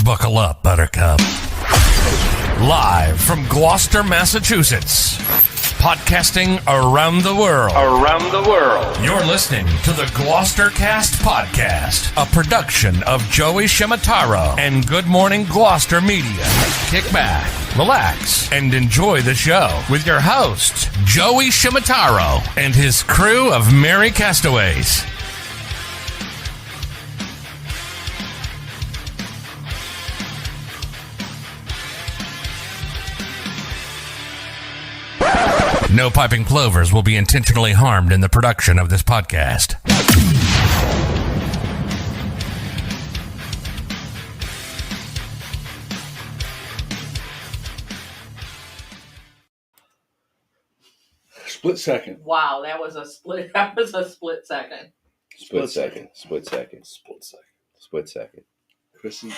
Buckle up, Buttercup. Live from Gloucester, Massachusetts. Podcasting around the world. You're listening to the GloucesterCast podcast, a production of Joey Shimataro and Good Morning Gloucester Media. Kick back, relax, and enjoy the show with your host, Joey Shimataro, and his crew of merry castaways. No piping plovers will be intentionally harmed in the production of this podcast. Split second. Wow, that was a split second. Split second. Chrissy.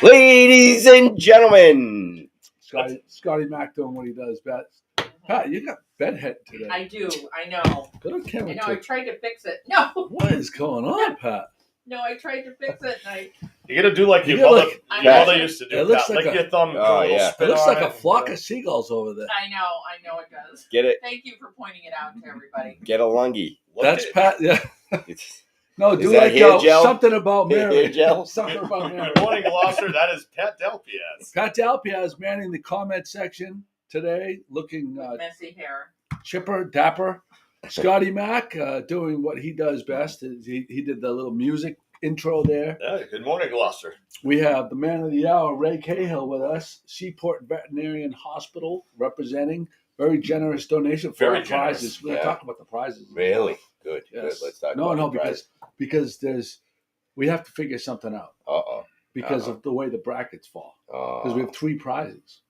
Ladies and gentlemen. Scotty Mac doing what he does best. Pat, you got bedhead today. I do. I know. Good on camera. I know. I tried to fix it. No. What is going on, Pat? No, I tried to fix it. And You got to do like your mother used to do. It looks Pat. like your thumb. It looks like a flock of seagulls over there. I know it does. Get it? Thank you for pointing it out to everybody. Get a lungy. That's Pat. Yeah. No, do that like hair gel? something about Mary. Hair gel? Something about Mary. Good morning, Gloucester. That is Pat Delpiaz. Pat Dalpiaz manning the comment section today, looking Messy hair. chipper, dapper. Scotty Mac doing what he does best. He did the little music intro there. Yeah, good morning, Gloucester. We have the man of the hour, Ray Cahill, with us. Seaport Veterinarian Hospital representing. Very generous donation for Very our prizes. generous. We're going to talk about the prizes. Really? Good. Yes. Good. Let's talk about the prize. because we have to figure something out because of the way the brackets fall. Because we have 3 prizes.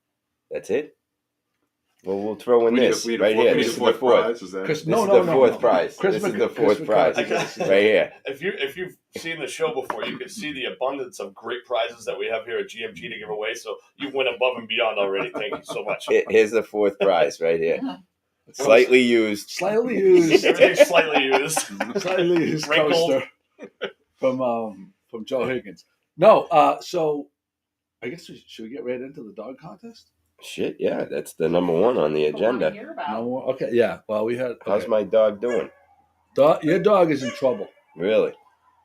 That's it? Well, we'll throw in this right here. This is the fourth. Chris, This is the fourth prize. This is the fourth prize right here. If you've seen the show before, you can see the abundance of great prizes that we have here at GMG to give away. So you went above and beyond already. Thank you so much. Here's the fourth prize right here. Slightly used. Everything's slightly used. Slightly used Wrinkled. coaster from Joe Higgins. No, so I guess should we get right into the dog contest? Shit, yeah, that's the number one on the agenda. No, okay, yeah. Well, we had. How's my dog doing? Your dog is in trouble. Really?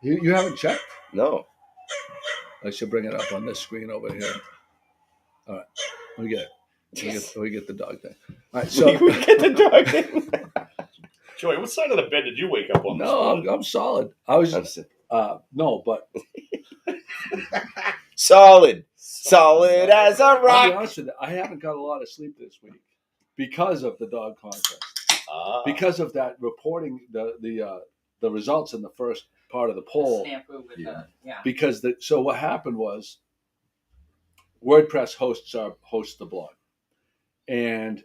You haven't checked? No. I should bring it up on this screen over here. All right, we get it. We get the dog thing. All right, so we get the dog thing. Joey, what side of the bed did you wake up on? No, I'm solid. I was no, but solid as a I'll be rock. honest with you, I haven't got a lot of sleep this week because of the dog contest. Because of that reporting the results in the first part of the poll. Because so what happened was WordPress hosts the blog, and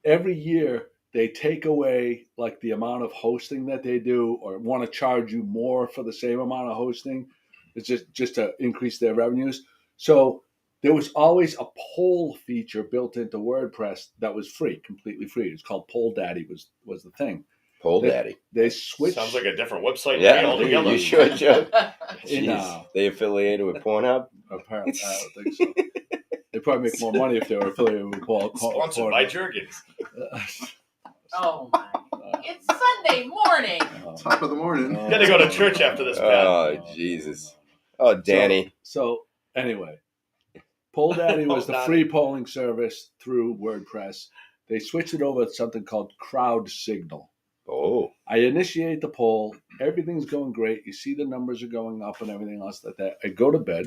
every year they take away like the amount of hosting that they do, or want to charge you more for the same amount of hosting. It's just to increase their revenues. So there was always a poll feature built into WordPress that was free, completely free. It's called Poll Daddy was the thing. Daddy. They switched. Sounds like a different website. Yeah, altogether. you sure, Joe? No. They affiliated with Pornhub? Apparently, I don't think so. They probably make more money if they were affiliated with Sponsored by Jergens. Oh my! It's Sunday morning. Top of the morning. You got to go to church after this, Pat. Oh, Jesus. Oh, Danny. So anyway, Poll Daddy was the free polling service through WordPress. They switched it over to something called Crowd Signal. Oh. I initiate the poll. Everything's going great. You see the numbers are going up and everything else like that. I go to bed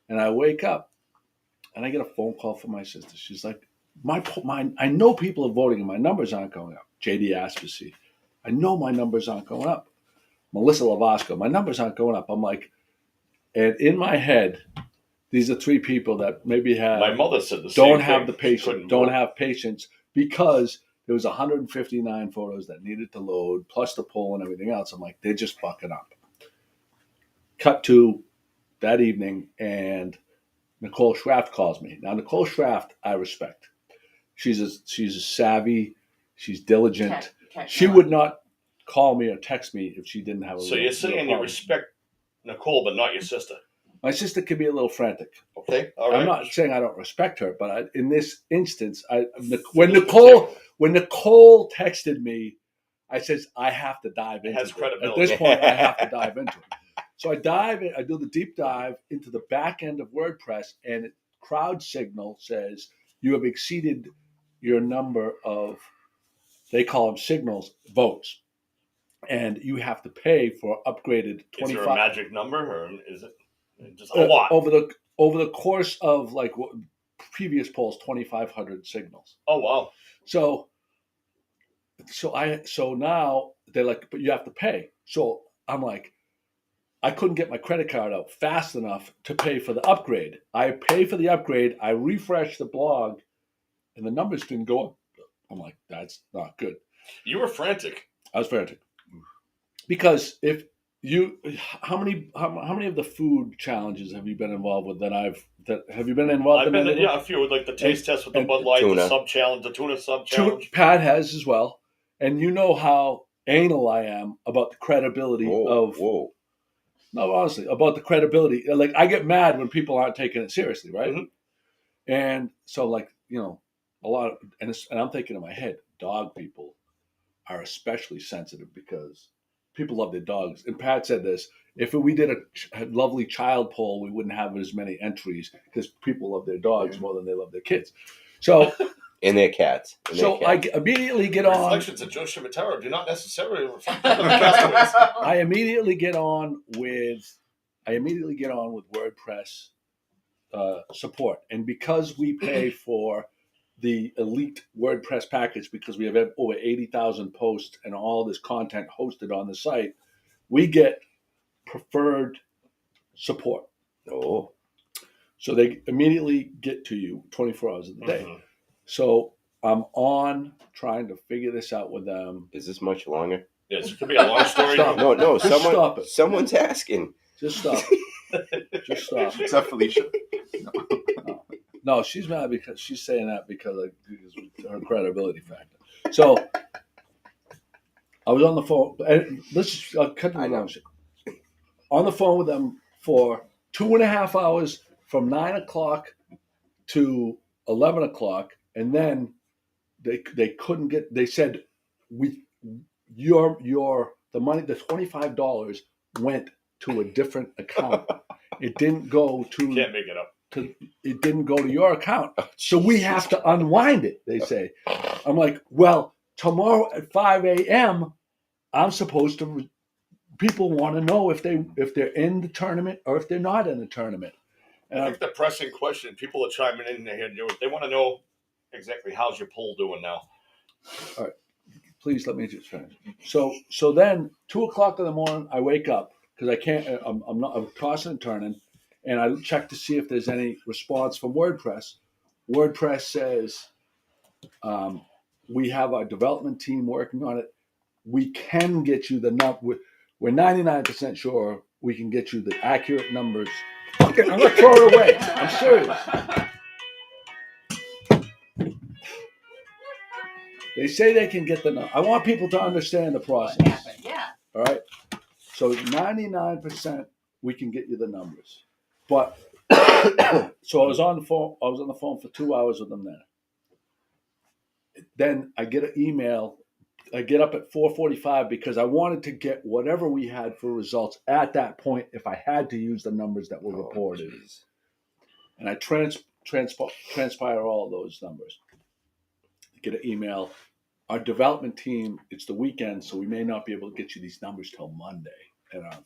and I wake up and I get a phone call from my sister. She's like, I know people are voting and my numbers aren't going up. JD Aspasy. I know my numbers aren't going up. Melissa Lavasco, my numbers aren't going up. I'm like, and in my head, these are 3 people that maybe My mother said the same don't thing. have the patience, don't have patience because there was 159 photos that needed to load, plus the poll and everything else. I'm like, they're just fucking up. Cut to that evening, and Nicole Schraft calls me. Now, Nicole Schraft, I respect. She's a savvy, she's diligent. She would not call me or text me if she didn't have a. So you're saying you respect Nicole, but not your sister. My sister can be a little frantic. Okay, all right. I'm not saying I don't respect her, but in this instance, when Nicole texted me, I says I have to dive into it. Credibility. At this point, I have to dive into it. So I dive in. I do the deep dive into the back end of WordPress, and Crowd Signal says you have exceeded your number of, they call them signals, votes, and you have to pay for upgraded 25. Is there a magic number, or is it just a lot? Over the course of like previous polls, 2,500 signals. Oh wow! So now they're like, but you have to pay. So I'm like, I couldn't get my credit card out fast enough to pay for the upgrade. I pay for the upgrade. I refresh the blog, and the numbers didn't go up. I'm like, that's not good. You were frantic. I was frantic because if you, how many of the food challenges have you been involved with have you been involved in? A few with like the taste test with the Bud Light, the sub challenge, the tuna sub challenge. Pat has as well, and you know how anal I am about the credibility of. Whoa. No, honestly, about the credibility. Like I get mad when people aren't taking it seriously, right? Mm-hmm. And so, like a lot of, and I'm thinking in my head, dog people are especially sensitive because people love their dogs. And Pat said this: if we did a lovely child poll, we wouldn't have as many entries because people love their dogs more than they love their kids. So. And their cats. I immediately get on. Reflections of Joe Shimataro do not necessarily reflect on the castaways. I immediately get on with WordPress support, and because we pay for the elite WordPress package, because we have over 80,000 posts and all this content hosted on the site, we get preferred support. Oh, so they immediately get to you 24 hours of the day. Mm-hmm. So I'm on trying to figure this out with them. Is this much longer? Yes, it could be a long story. Stop. No, stop it. Someone's asking. Just stop. Just stop. Is that Felicia? No, she's mad because she's saying that because of her credibility factor. So I was on the phone. And I'll cut to the long shit. On the phone with them for 2.5 hours from 9 o'clock to 11 o'clock, and then they couldn't get. They said, the money, the $25 went to a different account. It didn't go to. You can't make it up. It didn't go to your account, so we have to unwind it. They say. I'm like, well, tomorrow at 5 a.m. I'm supposed to. People want to know if they're in the tournament or if they're not in the tournament. I think the pressing question, people are chiming in here, they want to know exactly how's your poll doing now. All right, please let me just finish. So then 2 o'clock in the morning, I wake up because I can't. I'm tossing and turning, and I check to see if there's any response from WordPress. WordPress says we have our development team working on it. We can get you the number. We're 99% sure we can get you the accurate numbers. Okay, I'm going to throw it away. I'm serious. They say they can get the number. I want people to understand the process. Yeah. All right? So 99% we can get you the numbers. But, so I was on the phone for 2 hours with them there. Then I get an email. I get up at 4:45 because I wanted to get whatever we had for results at that point if I had to use the numbers that were reported. Geez. And I transpire all those numbers. I get an email. Our development team, it's the weekend, so we may not be able to get you these numbers till Monday. And I'm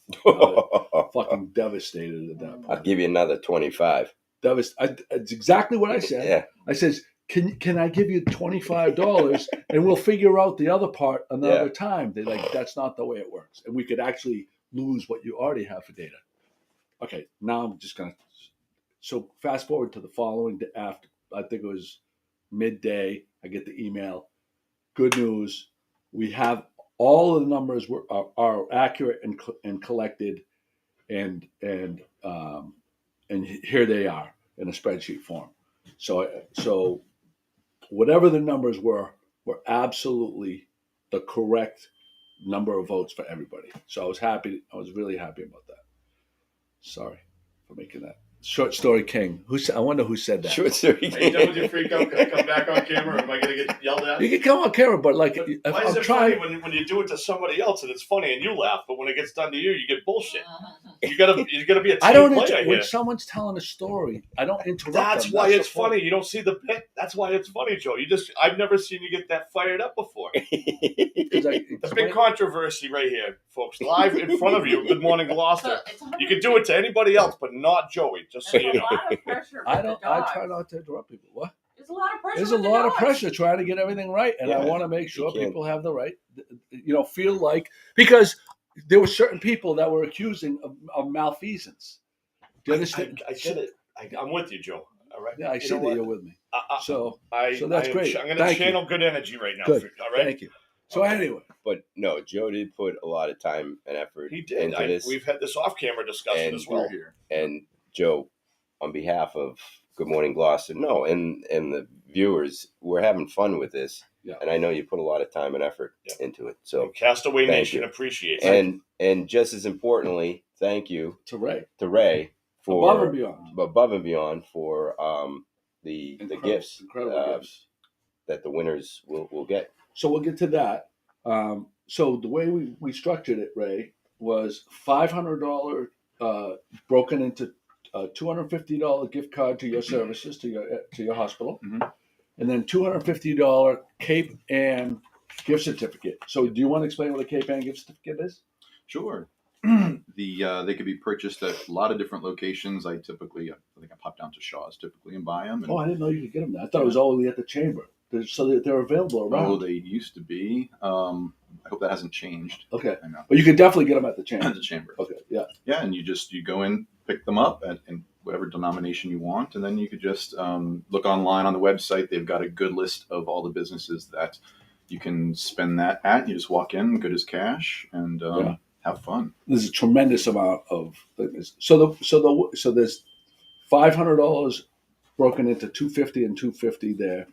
fucking devastated at that point. I'll give you another 25. It's exactly what I said. Yeah. I says, Can I give you $25 and we'll figure out the other part another time? They're like, that's not the way it works. And we could actually lose what you already have for data. Okay, now I'm just going to. So fast forward to the following day after, I think it was midday, I get the email. Good news. We have all of the numbers are accurate and collected and here they are in a spreadsheet form. So whatever the numbers were absolutely the correct number of votes for everybody. So I was happy. I was really happy about that. Sorry for making that. Short story king. I wonder who said that. Short story Are you king. done with your freak out? Can I come back on camera? Or am I going to get yelled at? You can come on camera, but like, But if why is I'm it trying. funny when you do it to somebody else and it's funny and you laugh, but when it gets done to you, you get bullshit. You gotta be a team player When here. someo's telling a story, I don't interrupt. That's them. why That's it's the point. funny. You don't see the bit. That's why it's funny, Joe. I've never seen you get that fired up before. The big controversy right here, folks, live in front of you. Good morning, Gloucester. You can do it to anybody else, but not Joey. Just so you know. A lot of pressure. I try not to interrupt people. What? There's a lot of pressure. There's a lot of pressure trying to get everything right, and I Yeah, want to make sure you can. people have the right, feel like, because there were certain people that were accusing of malfeasance. Do you understand? I get it. I'm with you, Joe. All right. Yeah, I see that you're with me. So that's great. I'm going to Thank channel you. good energy right now. Good. All right. Thank you. So Okay. anyway, But no, Joe did put a lot of time and effort He did. into this. We've had this off-camera discussion And as well. And Joe, on behalf of Good Morning Gloucester, and the viewers, we're having fun with this. Yeah. And I know you put a lot of time and effort into it. So Castaway thank Nation you. appreciates it. and just as importantly, thank you to Ray, to Ray for above and beyond, for the gifts, incredible gifts that the winners will get. So we'll get to that. So the way we structured it, Ray, was $500 broken into a $250 gift card to your services, to your hospital, and then $250 Cape Ann gift certificate. So do you want to explain what a Cape Ann gift certificate is? Sure. They could be purchased at a lot of different locations. I think I pop down to Shaw's typically and buy them. And, I didn't know you could get them there. I thought it was only at the chamber. So they're available around. oh, they used to be. I hope that hasn't changed. Okay. I know. But you could definitely get them at the chamber. At the chamber. Okay, yeah. Yeah, and you go in, pick them up in whatever denomination you want, and then you could just look online on the website. They've got a good list of all the businesses that you can spend that at. You just walk in, good as cash, and have fun. There's a tremendous amount of things. So there's $500 broken into $250 and $250 there.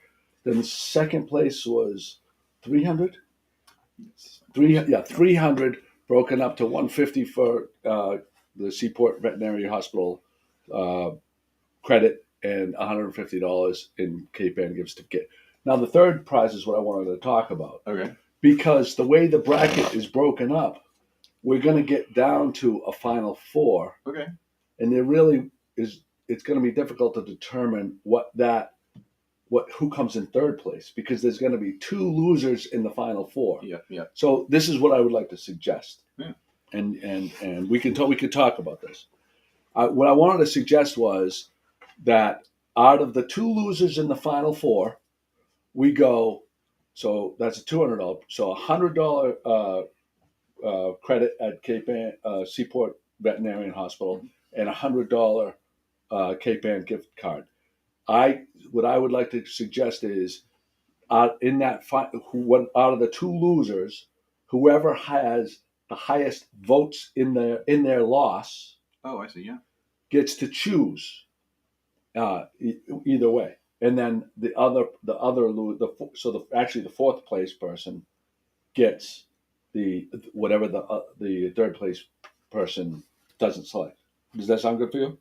Then the second place was $300. 300 broken up to $150 for the Seaport Veterinary Hospital credit and $150 in Cape Ann gift certificate. Now the third prize is what I wanted to talk about. Okay. Because the way the bracket is broken up, we're going to get down to a final four. Okay. And there really is. It's going to be difficult to determine who comes in third place, because there's going to be two losers in the final four. Yeah. So this is what I would like to suggest. Yeah. And we could talk about this. What I wanted to suggest was that out of the two losers in the final four, we go. So that's a $200. So $100 credit at Cape Ann Seaport Veterinarian Hospital and $100 Cape Ann gift card. What I would like to suggest is, in that out of the two losers, whoever has the highest votes in their loss, Oh, I see. Yeah. gets to choose either way, and then the fourth place person gets whatever the third place person doesn't select. Does that sound good for you?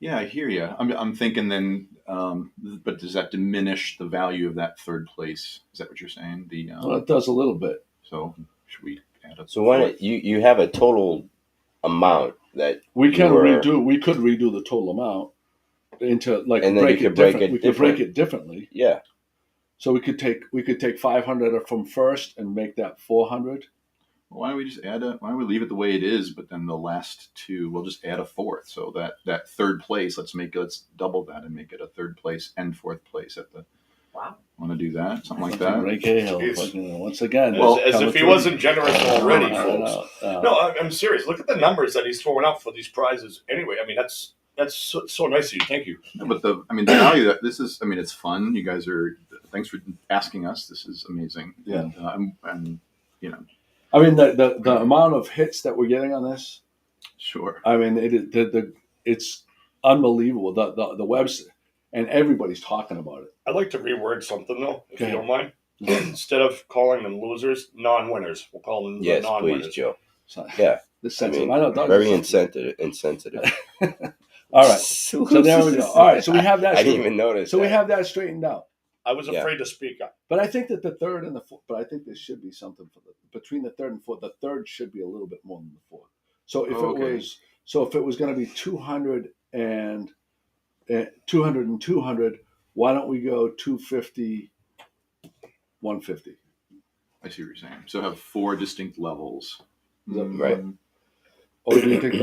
Yeah, I hear you. I'm thinking then, but does that diminish the value of that third place? Is that what you're saying? Well, it does a little bit. So should we add a So why don't you have a total amount that We can were- redo. We could redo the total amount into And then you could break it We could break it differently. Yeah. So we could take 500 from first and make that 400. Why don't we just why don't we leave it the way it is, but then the last two, we'll just add a fourth. So that third place, let's double that and make it a third place and fourth place at the. Wow. Want to do that? Something like that? Ray Cahill, Jeez. once again. As if he wasn't generous already, folks. No. No, I'm serious. Look at the numbers that he's throwing out for these prizes. Anyway, I mean that's so nice of you. Thank you. No, but the value that this is, it's fun. You guys thanks for asking us. This is amazing. Yeah. And I mean, the amount of hits that we're getting on this, sure. I mean, it's unbelievable. The website, and everybody's talking about it. I'd like to reword something though, if Go you ahead. don't mind. instead of calling them losers, non-winners. We'll call them Yes, non-winners. please, Joe. So, Yeah. this I sensitive. mean, I know, dogs very are sensitive. insensitive. All right. So there we go. All right. So we have that. I didn't even notice. So we have that straightened out. I was afraid to speak up. But I think that the third and the fourth. But I think there should be something for between the third and fourth. The third should be a little bit more than the fourth. So if it was going to be 200 and 200, why don't we go 250, 150? I see what you're saying. So have 4 distinct levels. Right. Or do you think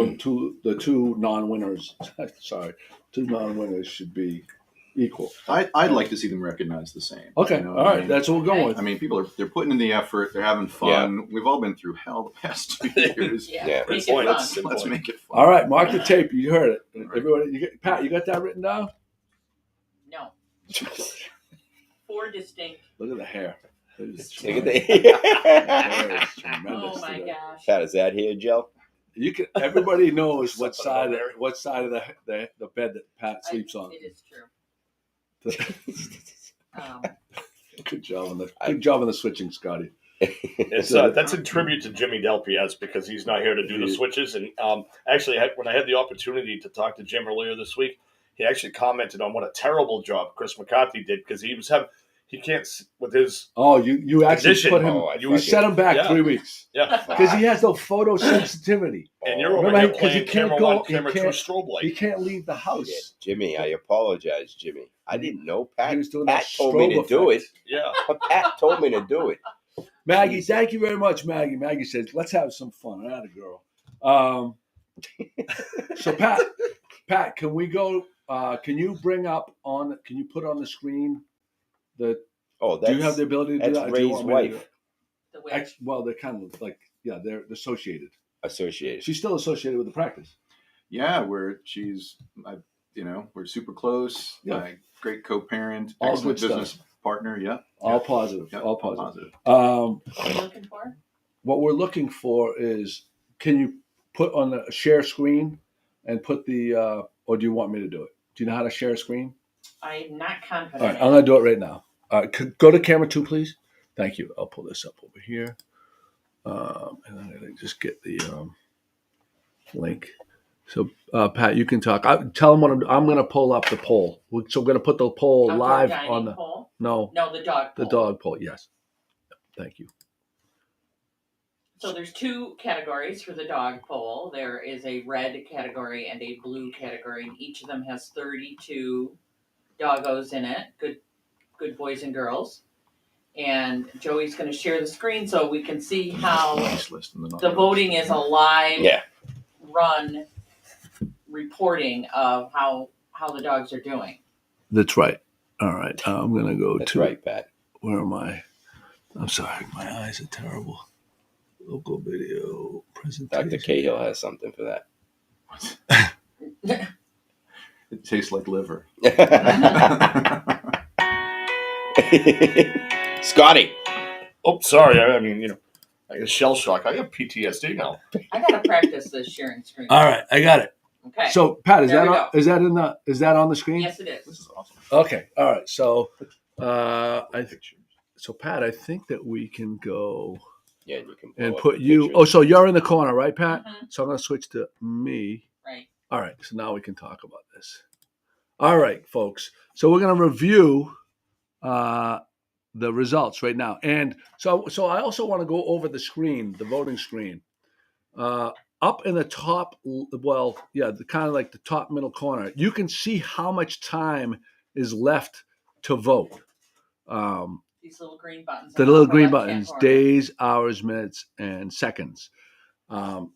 the two non-winners should be equal? I'd like to see them recognized the same. Okay, all right, that's what we're going with. I mean, people they're putting in the effort, they're having fun. Yeah. We've all been through hell the past 2 years. Yeah. Let's make it fun. All right, mark the tape. You heard it. Right. Everybody, Pat, you got that written down? No. 4 distinct. Look at the hair. Look at the hair. Oh my gosh. Pat, is that hair gel? You can. Everybody knows what side of the bed that Pat sleeps on. It is true. Good job on the switching, Scotty. It's that's in tribute to Jimmy Del Piaz because he's not here to do the switches. And actually, when I had the opportunity to talk to Jim earlier this week, he actually commented on what a terrible job Chris McCarthy did because he can't with his you actually condition. put him you set him back 3 weeks because he has no photosensitivity and you're over here playing camera 1, camera 2 strobe light. He can't leave the house. Yeah, Jimmy, I apologize, Jimmy. I didn't know Pat. He was doing Pat told me to do it. Yeah, Pat told me to do it. Maggie, thank you very much, Maggie. Maggie says, "Let's have some fun." I had a girl. So Pat, can we go? Can you bring up on? Can you put on the screen the? Do you have the ability to do that? That's Ray's wife. Well, they're kind of like they're associated. She's still associated with the practice. Yeah, we're super close. Yeah, great co-parent, all excellent good business stuff. Partner. Yeah, all positive. Yep. All positive. What are you looking for? What we're looking for is, can you put on a share screen and put the, or do you want me to do it? Do you know how to share a screen? I'm not confident. All right, I'm going to do it right now. Go to camera 2, please. Thank you. I'll pull this up over here. And I'm going to just get the link. So, Pat, you can talk. Tell them what I'm going to pull up the poll. So we're going to put the poll live on the poll? No, the dog poll. The dog poll, yes. Thank you. So there's 2 categories for the dog poll. There is a red category and a blue category. And each of them has 32 doggos in it. Good boys and girls. And Joey's going to share the screen so we can see how the voting is a live run reporting of how the dogs are doing. That's right. All right. I'm going to go That's right, Pat. Where am I? I'm sorry. My eyes are terrible. Local video presentation. Dr. Cahill has something for that. It tastes like liver. Scotty. Oh, sorry. I mean, I get shell shock. I got PTSD now. I got to practice this sharing screen. All right. I got it. Okay. So, Pat, is that on the screen? Yes, it is. This is awesome. Okay. All right. So, Pat, I think that we can go. Yeah, you can and put you. Pictures. Oh, so you're in the corner, right, Pat? Mm-hmm. So I'm going to switch to me. Right. All right. So now we can talk about this. All right, folks. So we're going to review the results right now, and so I also want to go over the screen, the voting screen, up in the top. Well, yeah, the kind of like the top middle corner. You can see how much time is left to vote. These little green buttons. The little green buttons, days, hours, minutes, and seconds.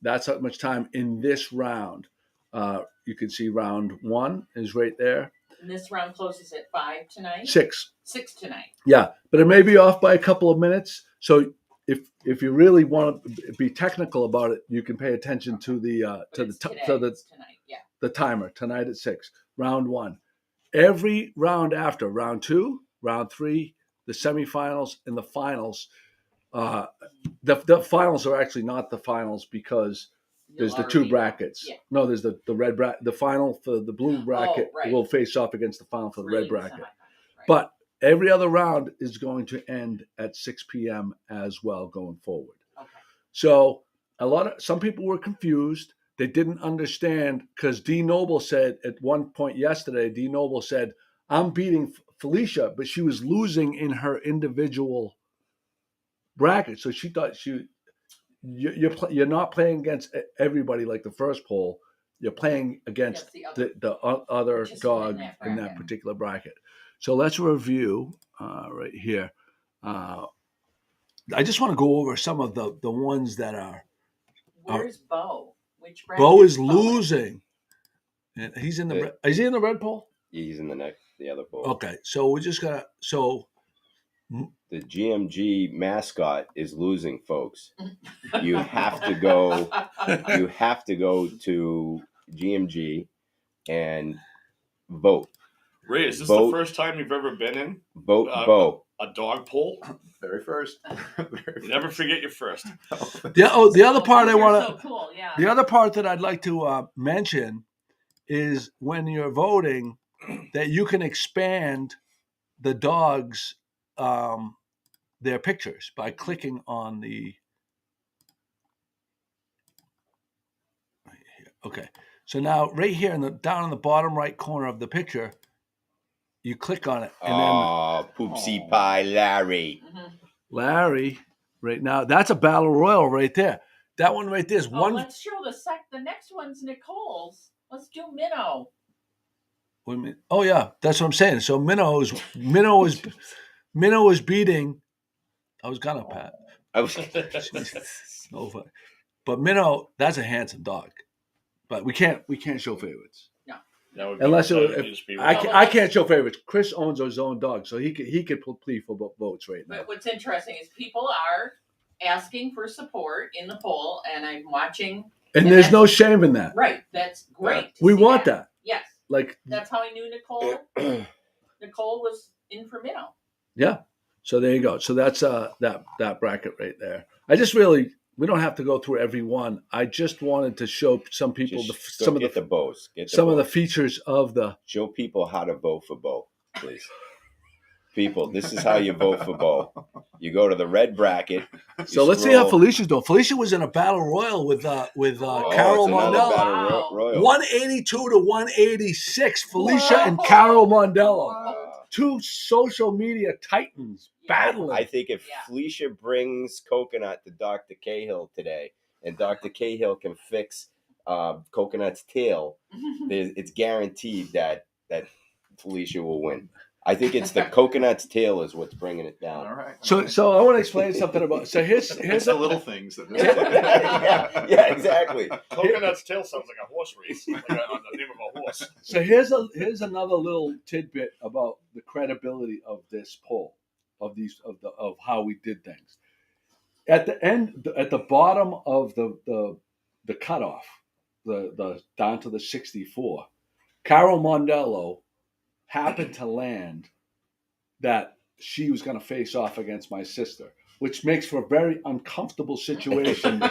That's how much time in this round. You can see round 1 is right there. And this round closes at 5 tonight? 6. 6 tonight. Yeah, but it may be off by a couple of minutes. So if you really want to be technical about it, you can pay attention to the the timer tonight at 6. Round 1. Every round after round 2, round 3, the semifinals and the finals. The finals are actually not the finals because there's the 2 brackets. Yeah. No, there's the red bracket. The final for the blue bracket will face off against the final for the red bracket. Right. But every other round is going to end at 6 p.m. as well going forward. Okay. So some people were confused. They didn't understand because D Noble said at one point yesterday, D Noble said, I'm beating Felicia, but she was losing in her individual bracket. So she thought you're not playing against everybody like the first poll. You're playing against the other dog in that particular bracket. So let's review right here. I just want to go over some of the ones that are. Where's Bo? Which bracket? Bo is losing. And he's in the. Is he in the red poll? He's in the other poll. Okay, so we're just gonna. So the GMG mascot is losing, folks. You have to go. You have to go to GMG and vote. Ray, is this the first time you've ever been in? Vote Bo. A dog poll? Very first. Never forget your first. The other part I want to. So cool, yeah. The other part that I'd like to mention is when you're voting, that you can expand the dogs, their pictures by clicking on the. Okay, so now right here down in the bottom right corner of the picture, you click on it, and then Poopsie Pie Larry. Larry, right now that's a battle royal right there. That one right there is one. Let's show the next one's Nicole's. Let's do Minnow. Wait a minute. Oh yeah, that's what I'm saying. So Minnow is beating. I was gonna Pat. But Minnow, that's a handsome dog. But we can't show favorites. No. Unless I can't show favorites. Chris owns his own dog, so he could plead for votes right now. But what's interesting is people are asking for support in the poll, and I'm watching. And there's no shame in that. Right. That's great. We want that. Yes. Like that's how I knew Nicole. Nicole was in for Minnow. Yeah. So there you go. So that's that bracket right there. We don't have to go through every one. I just wanted to show some people some of the features of the. Show people how to vote for Bo, please. People, this is how you vote for Bo. You go to the red bracket. So let's see how Felicia's doing. Felicia was in a battle royal with Carol Mondello. Wow. 182 to 186. Felicia and Carol Mondello. Wow. Two social media titans battling. I think if Felicia brings Coconut to Dr. Cahill today, and Dr. Cahill can fix Coconut's tail, it's guaranteed that Felicia will win. I think it's the Coconut's tail is what's bringing it down. All right. So I want to explain something about. So here's the little things that. yeah, exactly. Coconut's tail sounds like a horse race, like the name of a horse. So here's another little tidbit about the credibility of this poll, of how we did things. At the end, at the bottom of the cutoff, the down to the 64, Carol Mondello happened to land that she was going to face off against my sister, which makes for a very uncomfortable situation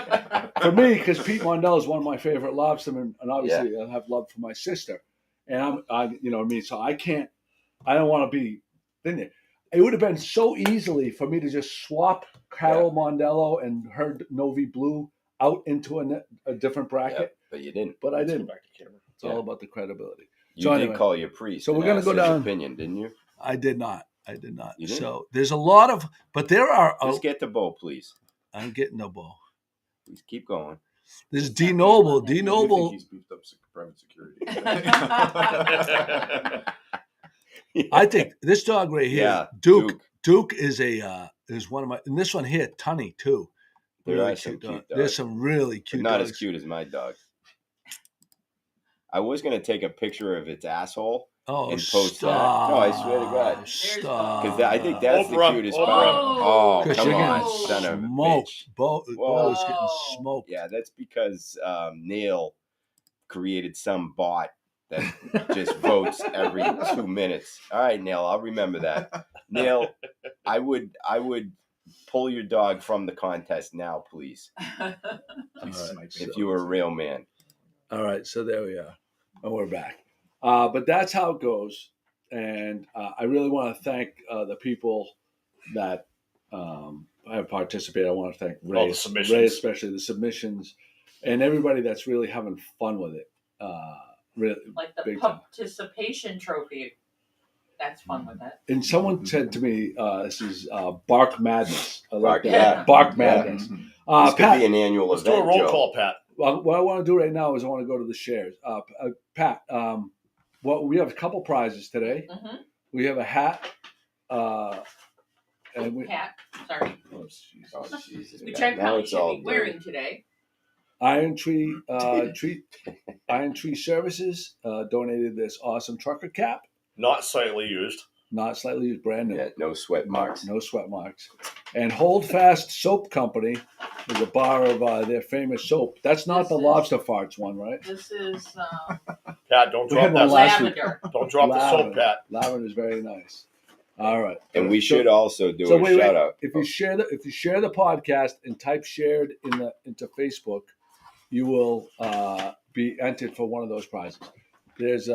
for me because Pete Mondello is one of my favorite lobstermen, and obviously I have love for my sister, and so I don't want to be in there. It would have been so easily for me to just swap Carol Mondello and her Novi Blue out into a different bracket. Yeah, but you didn't. But I didn't. It's all about the credibility. You did call your priest. So we're going to go down. Opinion, didn't you? I did not. You didn't? So there's a lot of, but there are. Let's get the Bo, please. I'm getting the Bo. Please keep going. There's D Noble. D Noble. He's beefed up private security. I think this dog right here, Duke. Duke is one of my, and this one here, Tunny too. Really cute dogs. There's some really cute. But not dogs. As cute as my dog. I was going to take a picture of its asshole and post that. No, I swear to God. Stop. Because I think that's the cutest part. Oh, come on, son of a bitch. Bo is getting smoked. Yeah, that's because Neil created some bot that just votes every 2 minutes. All right, Neil, I'll remember that. Neil, I would pull your dog from the contest now, please. If you were a real man. All right, so there we are. And we're back. But that's how it goes. and I really want to thank the people that have participated. I want to thank Ray, the submissions. Ray especially the submissions, and everybody that's really having fun with it. Really, like the big time. participation trophy. That's fun with it. And someone said to me, "This is Bark Madness." I like Bark, that. Bark Madness. This could Pat, be an annual Let's event, do a roll Joe. call, Pat. well, what I want to do right now is I want to go to the shares. Pat, well, we have a couple prizes today. Mm-hmm. We have a hat. And we, Hat. Sorry. oh, Jesus. Oh, Jesus. Which I Now probably it's should all be wearing dirty. today. Iron Tree Iron Tree Services donated this awesome trucker cap. Not slightly used. Not slightly used, brand new. Yeah, no sweat marks. No sweat marks. And Holdfast Soap Company is a bar of their famous soap. That's not This the is- lobster farts one, right? This is Pat, don't We drop had one that. last week. lavender. Don't drop the soap, Pat. Lavender is very nice. All right. And we should also do So a wait, shout out. if you share the podcast and type shared into Facebook, you will be entered for one of those prizes. There's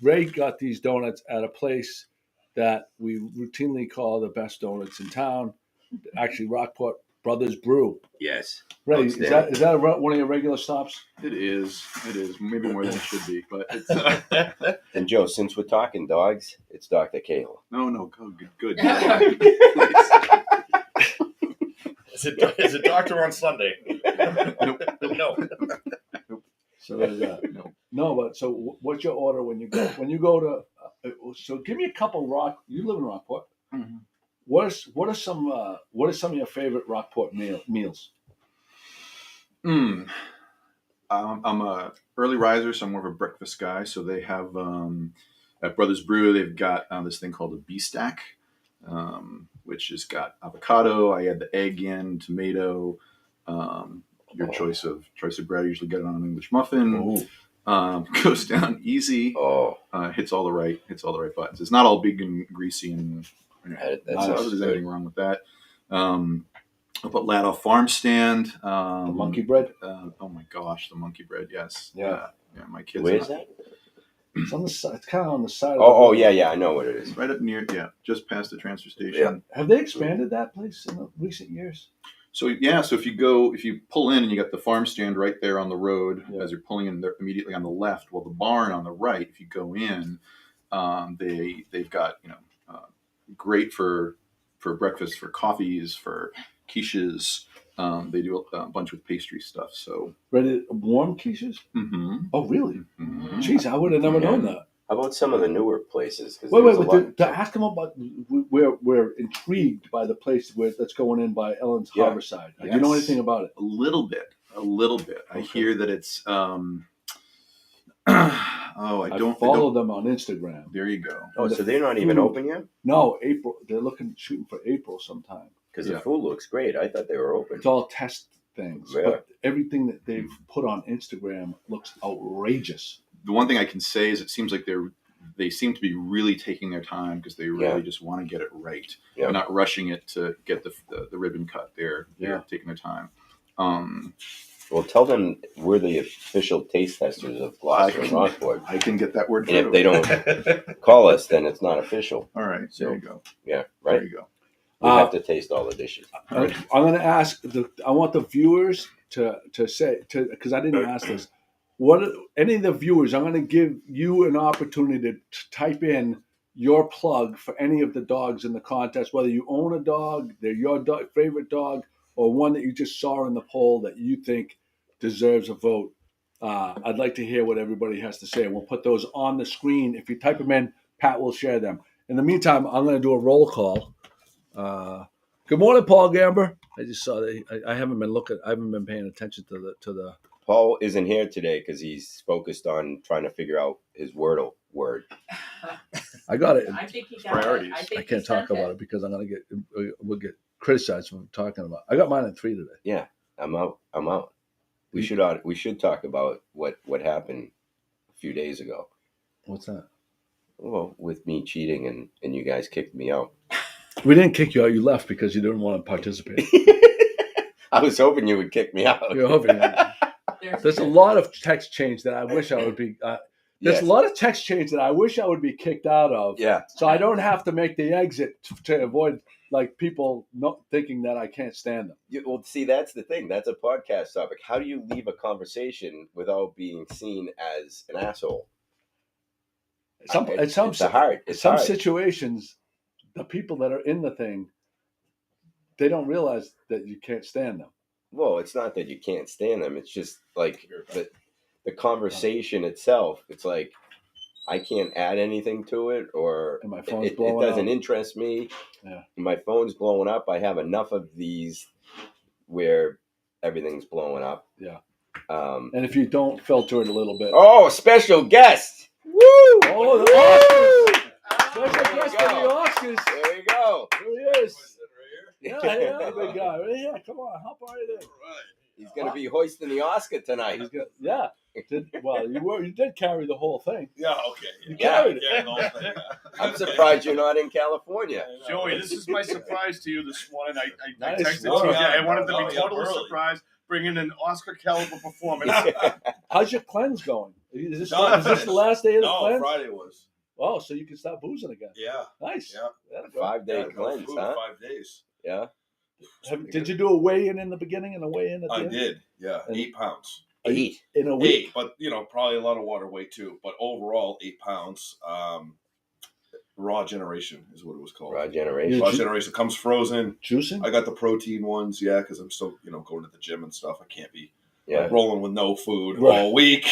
Ray got these donuts at a place that we routinely call the best donuts in town. Actually, Rockport Brothers Brew. Yes. Ray, is that one of your regular stops? It is. Maybe more than it should be, but it's And Joe, since we're talking dogs, it's Dr. Cahill. no. Good. Is it doctor on Sunday? Nope. No. So there's that. No, but so what's your order when you go to? So give me a couple You live in Rockport. Mm-hmm. What are some of your favorite Rockport meals? I'm a early riser, so I'm more of a breakfast guy. So they have at Brothers Brew, they've got this thing called a bee stack, which has got avocado. I add the egg in, tomato, your choice of bread. I usually get it on an English muffin. Goes down easy. Hits all the right buttons. It's not all big and greasy and there's anything wrong with that. I'll put Ladle Farm Stand. The monkey bread. Oh my gosh, the monkey bread. Yes. Yeah. Yeah. My kids. Where's that? It's on the side. It's kind of on the side. Yeah, I know what it is. Right up near. Yeah, just past the transfer station. Yeah. Have they expanded that place in the recent years? So if you pull in and you got the farm stand right there on the road as you're pulling in, they're immediately on the left. Well, the barn on the right, if you go in, they've got great for breakfast, for coffees, for quiches. They do a bunch with pastry stuff. So Ready warm quiches? Mm-hmm. Oh, really? Mm-hmm. Jeez, I would have never known that. How about some of the newer places? Wait, to ask them about, we're intrigued by the place that's going in by Ellen's Harborside. Do you know anything about it? A little bit. Okay. I hear that it's. I follow them on Instagram. There you go. Oh, so they're not even open yet? No, April. They're shooting for April sometime. Because the food looks great. I thought they were open. It's all test things, Yeah. but everything that they've put on Instagram looks outrageous. The one thing I can say is it seems like they seem to be really taking their time because they really just want to get it right. Yeah. They're not rushing it to get the ribbon cut. They're taking their time. Well, tell them we're the official taste testers of Gloucester and Rockport. I can get that word. And if they don't call us, then it's not official. All right, So, there you go. Yeah, right. There you go. We have to taste all the dishes. I'm going to ask. I want the viewers to say because I didn't ask this. Any of the viewers? I'm going to give you an opportunity to type in your plug for any of the dogs in the contest. Whether you own a dog, they're your favorite dog, or one that you just saw in the poll that you think deserves a vote. I'd like to hear what everybody has to say. We'll put those on the screen. If you type them in, Pat will share them. In the meantime, I'm going to do a roll call. Good morning, Paul Gamber. I just saw that. I haven't been looking. I haven't been paying attention to the. Paul isn't here today because he's focused on trying to figure out his Wordle word. I got it. I think he got Priorities. it. I can't talk about it because we'll get criticized for talking about it. I got mine at 3 today. Yeah, I'm out. We should talk about what happened a few days ago. What's that? Well, with me cheating and you guys kicked me out. We didn't kick you out. You left because you didn't want to participate. I was hoping you would kick me out. You're hoping. There's a lot of text change that I wish I would be. There's a lot of text chains that I wish I would be kicked out of. Yeah. So I don't have to make the exit to avoid like people not thinking that I can't stand them. Well, see, that's the thing. That's a podcast topic. How do you leave a conversation without being seen as an asshole? It's hard. Situations, the people that are in the thing, they don't realize that you can't stand them. Well, it's not that you can't stand them. It's just like the conversation itself. It's like I can't add anything to it, or and my phone's it up. doesn't interest me. Yeah. My phone's blowing up. I have enough of these where everything's blowing up. Yeah. And if you don't filter it a little bit. Oh, special guest. Woo! Oh, the Oscars. Special guest for the Oscars. There you go. Here he is. Yeah, big guy. Yeah, come on, hop right in. He's going to be hoisting the Oscar tonight. Yeah. You did carry the whole thing. Yeah, okay. You carried it. The whole thing. I'm surprised you're not in California. Joey, this is my surprise to you this morning. I Nice texted work. you. I wanted to be totally early. surprised, bringing an Oscar caliber performance. How's your cleanse going? Is this the last day of the cleanse? No, Friday was. Oh, so you can start boozing again. Yeah. Nice. Yeah. 5-day cleanse, food, huh? 5 days. Yeah. Did you do a weigh-in in the beginning and a weigh-in at the I end? did. Yeah. And- 8 pounds. 8. In a week? 8, but probably a lot of water weight too. But overall, 8 pounds. Raw Generation is what it was called. Raw Generation. Raw Generation comes frozen. Juicing? I got the protein ones, because I'm still, going to the gym and stuff. I can't be Yeah. rolling with no food Right. all week.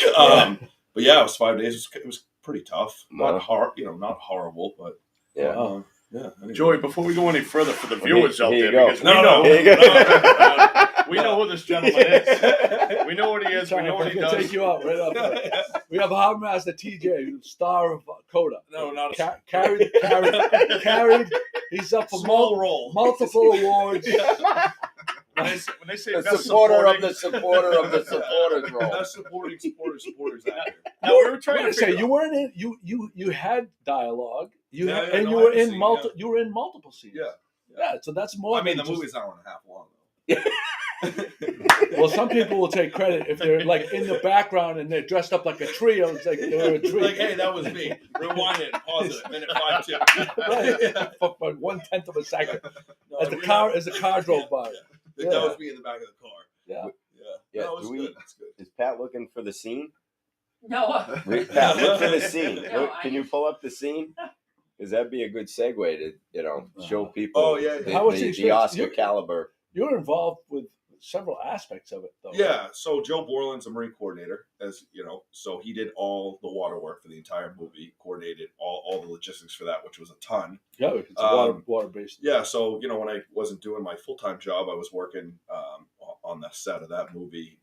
But yeah, it was 5 days. It was pretty tough. Wow. Not hard, not horrible, but Yeah. yeah. Anyway. Joey, before we go any further for the viewers out Here there, you because go. we Here you know we know who this gentleman is. We know what he is. We know what he I can does. take you out right up. We have Harbor Master TJ, star of Coda. No, not a Carried. He's up for small role. multiple awards. When they say The best supporter of supporting, the supporters role. Best supporters actor. now we were trying to say figure you weren't in. You had dialogue. You I were had in seen, multiple. You were in multiple scenes. Yeah. So that's more. I mean, the than just- movie's an hour and a half long. Well, some people will take credit if they're like in the background and they're dressed up like a trio. It's like they're a tree. Like, hey, that was me. Rewind it. Pause it. Minute 5-2. Right. For 1/10 of a second as the car drove by. That was me in the back of the car. Yeah. Yeah. That was good. That's good. Is Pat looking for the scene? No. Pat, look for the scene. No, Can you pull up the scene? Because that'd be a good segue to, show people Oh, yeah. How was the the experience? Oscar caliber. You're involved with several aspects of it, though. Yeah, so Joe Borland's a Marine coordinator, as you know. So he did all the water work for the entire movie, coordinated all the logistics for that, which was a ton. Yeah, it's water based. Yeah, so when I wasn't doing my full-time job, I was working on the set of that movie,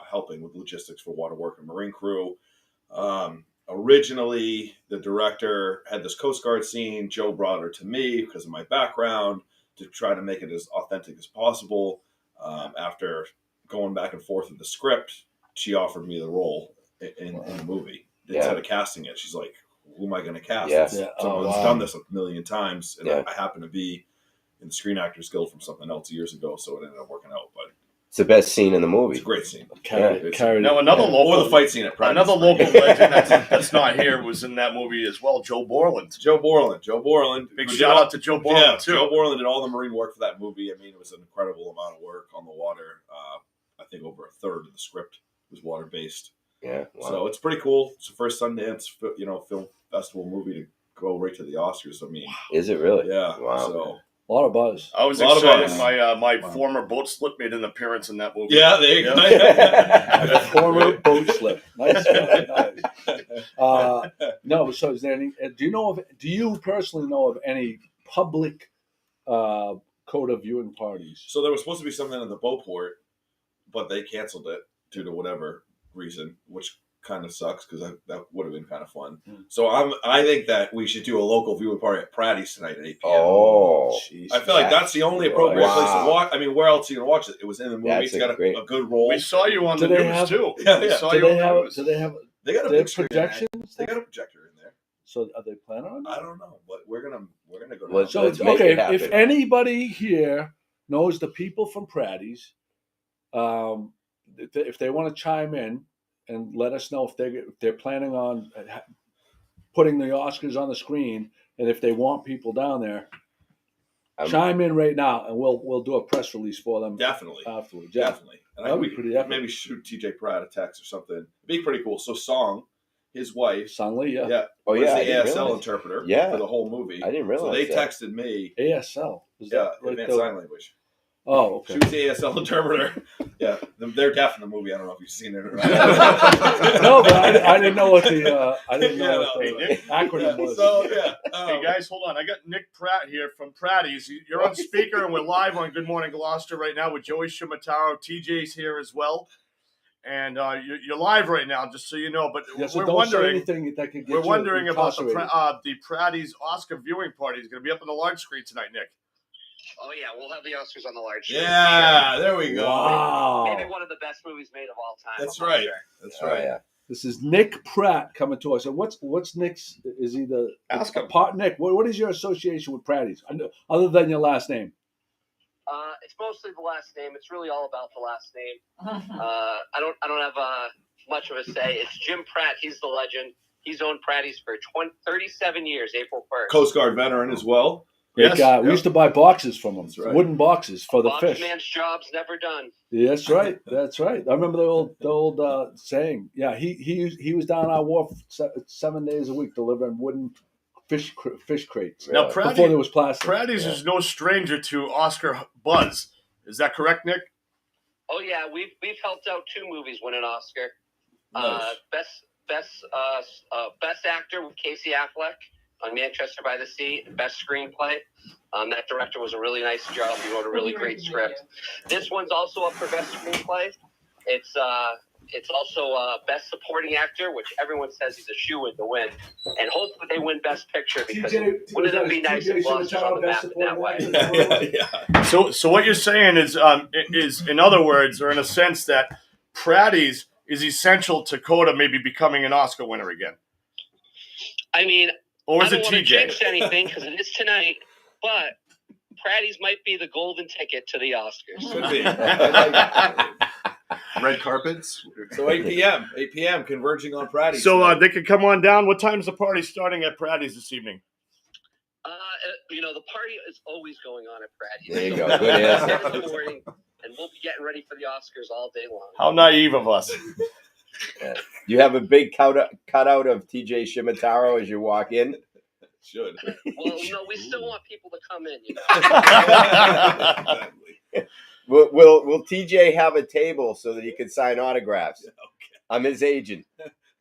helping with logistics for water work and Marine crew. Originally, the director had this Coast Guard scene. Joe brought her to me because of my background to try to make it as authentic as possible. After going back and forth with the script, she offered me the role in the movie. Instead of casting it, she's like, who am I going to cast? Yeah. Someone's done this a million times. And Yeah. I happen to be in the Screen Actors Guild from something else years ago, so it ended up working out. But It's the best scene in the movie. it's a great scene. Carried. Now another Or local, the fight scene at practice. another local legend that's not here was in that movie as well. Joe Borland. Joe Borland. Big Who did shout all- out to Joe Borland Yeah, too. Joe Borland did all the Marine work for that movie. I mean, it was an incredible amount of work on the water. I think over a third of the script was water based. Yeah. Wow. So it's pretty cool. It's the first Sundance, film festival movie to go right to the Oscars. I mean, Is it really? yeah. Wow. So A lot of buzz. I was A lot of excited. buzz. My former boat slip made an appearance in that movie. yeah, there you A go. former boat slip. Nice. Nice. No, so is there any? Do you personally know of any public Coda viewing parties? So there was supposed to be something at the Beauport, but they canceled it due to whatever reason, which kind of sucks because that would have been kind of fun. Mm. So I think that we should do a local viewing party at Pratty's tonight at 8 p.m. Oh. Jeez. I feel like that's the only appropriate place to Wow. watch. I mean, where else are you going to watch it? It was in the movie. That's It's a got great- a good role. We saw you on Do the they news have- too. Yeah, We yeah. saw Do you they on the have? news. Do they have? They got a They have big screen in there. projections? They got a projector in there. So are they planning on I that? don't know, but we're gonna go. Well, down. So Let's make okay, it happen. if anybody here knows the people from Pratty's, if they want to chime in and let us know if they're planning on putting the Oscars on the screen, and if they want people down there. Chime in right now, and we'll do a press release for them. Definitely. Afterwards. Definitely. And That'd be pretty epic. Maybe shoot TJ Pratt a text or something. It'd be pretty cool. So Song, his wife. Song Lee, yeah. Yeah. Oh, was yeah. the ASL interpreter for the whole movie. I didn't realize So they texted me. ASL? Is that right? Advanced Sign Language. Oh, okay. She was the ASL interpreter. Yeah, they're deaf in the movie. I don't know if you've seen it or not. No, but I didn't know what the acronym was. So hey guys, hold on. I got Nick Pratt here from Pratty's. You're on speaker, and we're live on Good Morning Gloucester right now with Joey Shimataro. TJ's here as well, and you're live right now, just so you know. But we're wondering anything that could get we're wondering about the Pratty's Oscar viewing party. Is going to be up on the large screen tonight, Nick. Oh, yeah, we'll have the Oscars on the large screen. Yeah, there we go. Wow. Maybe one of the best movies made of all time. That's right. Sure. That's right. Yeah. This is Nick Pratt coming to us. And what's Nick's? Is he the Ask him. Nick, what is your association with Pratty's, other than your last name? It's mostly the last name. It's really all about the last name. I don't have much of a say. It's Jim Pratt. He's the legend. He's owned Pratty's for 37 years, April 1st. Coast Guard veteran as well. Great guy. We used to buy boxes from him, right. wooden boxes for the fish. Man's job's never done. Yeah, that's right. That's right. I remember the old saying. Yeah, he was down our wharf 7 days a week delivering wooden fish crates. Now, before there was plastic. Pratty's is no stranger to Oscar buzz. Is that correct, Nick? Oh yeah, we've helped out 2 movies win an Oscar. Nice. Best actor with Casey Affleck on Manchester by the Sea. Best screenplay. That director was a really nice job. He wrote a really great script. This one's also up for best screenplay. It's also best supporting actor, which everyone says he's a shoo-in to win. And hopefully they win best picture, because wouldn't it be nice if Gloucester's on the map in that way? Yeah. So what you're saying is in other words, or in a sense, that Pratty's is essential to Coda maybe becoming an Oscar winner again. I mean, or is I it don't want TJ? to jinx anything because it is tonight, but Pratty's might be the golden ticket to the Oscars. Could be. Red carpets. So 8 p.m. converging on Pratty's. So they can come on down. What time's the party starting at Pratty's this evening? The party is always going on at Pratty's. There you go. Good answer. In the morning, and we'll be getting ready for the Oscars all day long. How naive of us. You have a big cutout of TJ Shimataro as you walk in. Should. Well, we still want people to come in, Exactly. Will TJ have a table so that he can sign autographs? Yeah, okay. I'm his agent.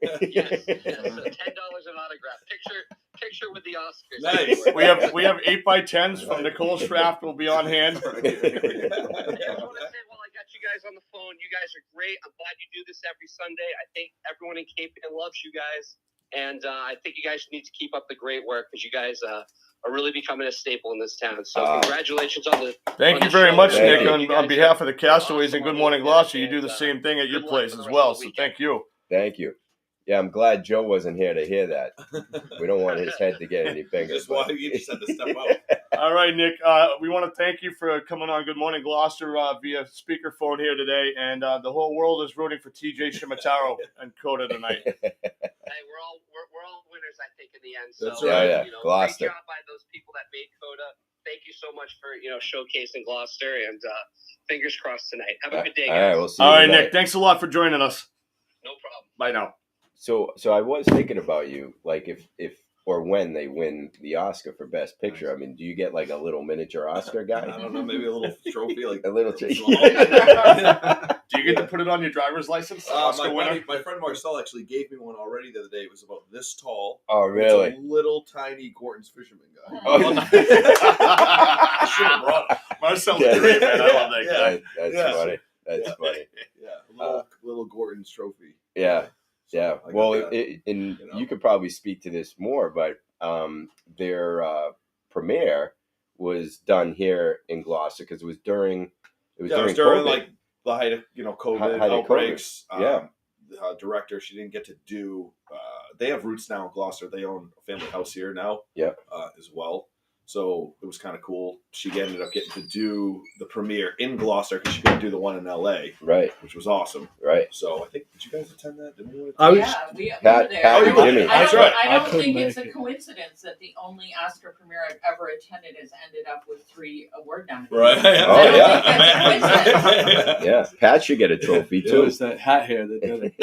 Yes. So $10 an autograph. Picture with the Oscars. Nice. We have 8x10s from Nicole's Craft will be on hand. I just want to say, while I got you guys on the phone, you guys are great. I'm glad you do this every Sunday. I think everyone in Cape Ann loves you guys. And I think you guys need to keep up the great work, because you guys are really becoming a staple in this town. So congratulations on the Thank you very much, Nick. On behalf of the Castaways and Good Morning Gloucester, you do the same thing at your place as well. So thank you. Thank you. Yeah, I'm glad Joe wasn't here to hear that. We don't want his head to get any bigger. You just had to step out. All right, Nick. We want to thank you for coming on Good Morning Gloucester via speakerphone here today, and the whole world is rooting for TJ Shimataro and Coda tonight. Hey, we're all winners, I think, in the end. So, That's right. Yeah. Gloucester. Great job by those people that made Coda. Thank you so much for showcasing Gloucester, and fingers crossed tonight. Have a good day, guys. All right, we'll see All you right, tonight. Nick. Thanks a lot for joining us. No problem. Bye now. So I was thinking about you, like if or when they win the Oscar for Best Picture. I mean, do you get like a little miniature Oscar guy? I don't know, maybe a little trophy, like A little. Do you get to put it on your driver's license? Oscar winner? my friend Marcel actually gave me one already the other day. It was about this tall. Oh, really? It's a little tiny Gorton's fisherman guy. Oh. I should have brought it. Marcel's great, man. I love that guy. That's Yeah. funny. That's funny. Yeah, little Gorton's trophy. Yeah. Yeah. I got Well, that, you could probably speak to this more, but their premiere was done here in Gloucester because it was during during COVID. like the height of COVID Height of outbreaks. Yeah. The director, she didn't get to do. They have roots now in Gloucester. They own a family house here now. Yeah. As well. So it was kind of cool. She ended up getting to do the premiere in Gloucester because she couldn't do the one in LA, Right. which was awesome. Right. So I think, did you guys attend that? Did anyone I was, we Pat- were there. Pat and Jimmy. I That's don't, right. I don't I couldn't think it's a make it. coincidence that the only Oscar premiere I've ever attended has ended up with 3 award nominations. Right. Oh, yeah. I don't think that's a coincidence. Yeah. Pat should get a trophy it too. was that hat hair that did it.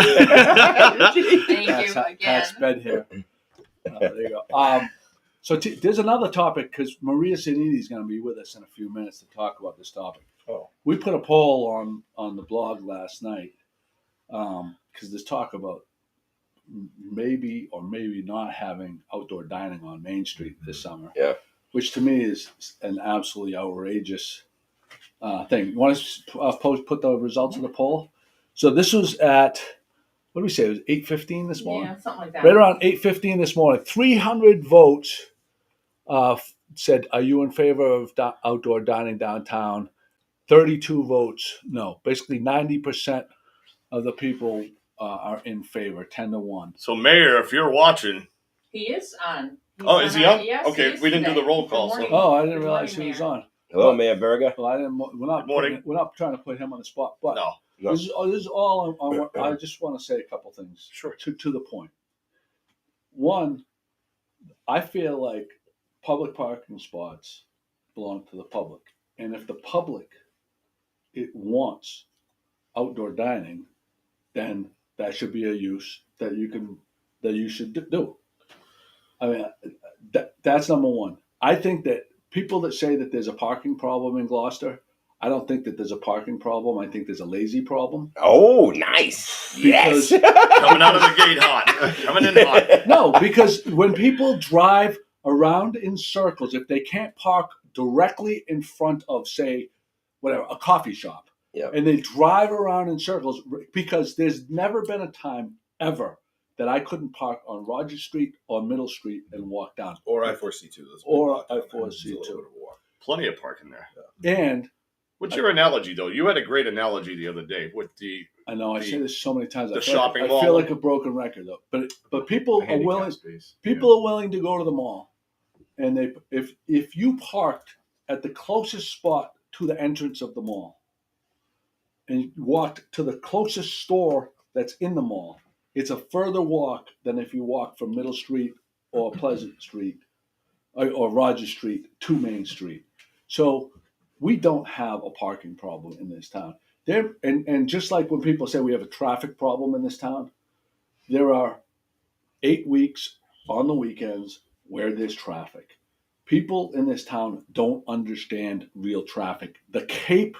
Thank Pat's, you again. Pat's bed hair. There you go. So there's another topic because Maria Zanini is going to be with us in a few minutes to talk about this topic. Oh. We put a poll on the blog last night because there's talk about maybe or maybe not having outdoor dining on Main Street this summer. Yeah. Which to me is an absolutely outrageous thing. You want to put the results of the poll? So this was at, what did we say? It was 8:15 this morning? Yeah, something like that. Right around 8:15 this morning. 300 votes said, are you in favor of outdoor dining downtown? 32 votes, no. Basically 90% of the people are in favor, 10-1. So, Mayor, if you're watching, He is on. is he on? Yes, Okay, he is we didn't do today. the roll Good call, so- morning. Oh, I didn't Good realize he morning, was Mayor. on. Hello, Mayor Berger. Well, we're not Good morning. we're not trying to put him on the spot, but No. this is all on I just want to say a couple things. Sure. To the point. One, I feel like public parking spots belong to the public, and if the public wants outdoor dining, then that should be a use that you should do. I mean, that's number one. I think that people that say that there's a parking problem in Gloucester, I don't think that there's a parking problem. I think there's a lazy problem. Oh, nice. Because- Yes. Coming out of the gate hot. Coming in hot. No, because when people drive around in circles, if they can't park directly in front of, say, whatever, a coffee shop, Yep. and they drive around in circles, because there's never been a time ever that I couldn't park on Rogers Street or Middle Street and walk down. Or I-4C2. Or I-4C2. Plenty of parking there. And What's your analogy, though? You had a great analogy the other day with the I know I say this so many times. the I feel shopping like, mall. I feel like a broken record, though. But people are willing. People are willing to go to the mall, and if you parked at the closest spot to the entrance of the mall, and you walked to the closest store that's in the mall, it's a further walk than if you walk from Middle Street or Pleasant Street or Rogers Street to Main Street. So we don't have a parking problem in this town. And just like when people say we have a traffic problem in this town, there are 8 weeks on the weekends where there's traffic. People in this town don't understand real traffic. The Cape,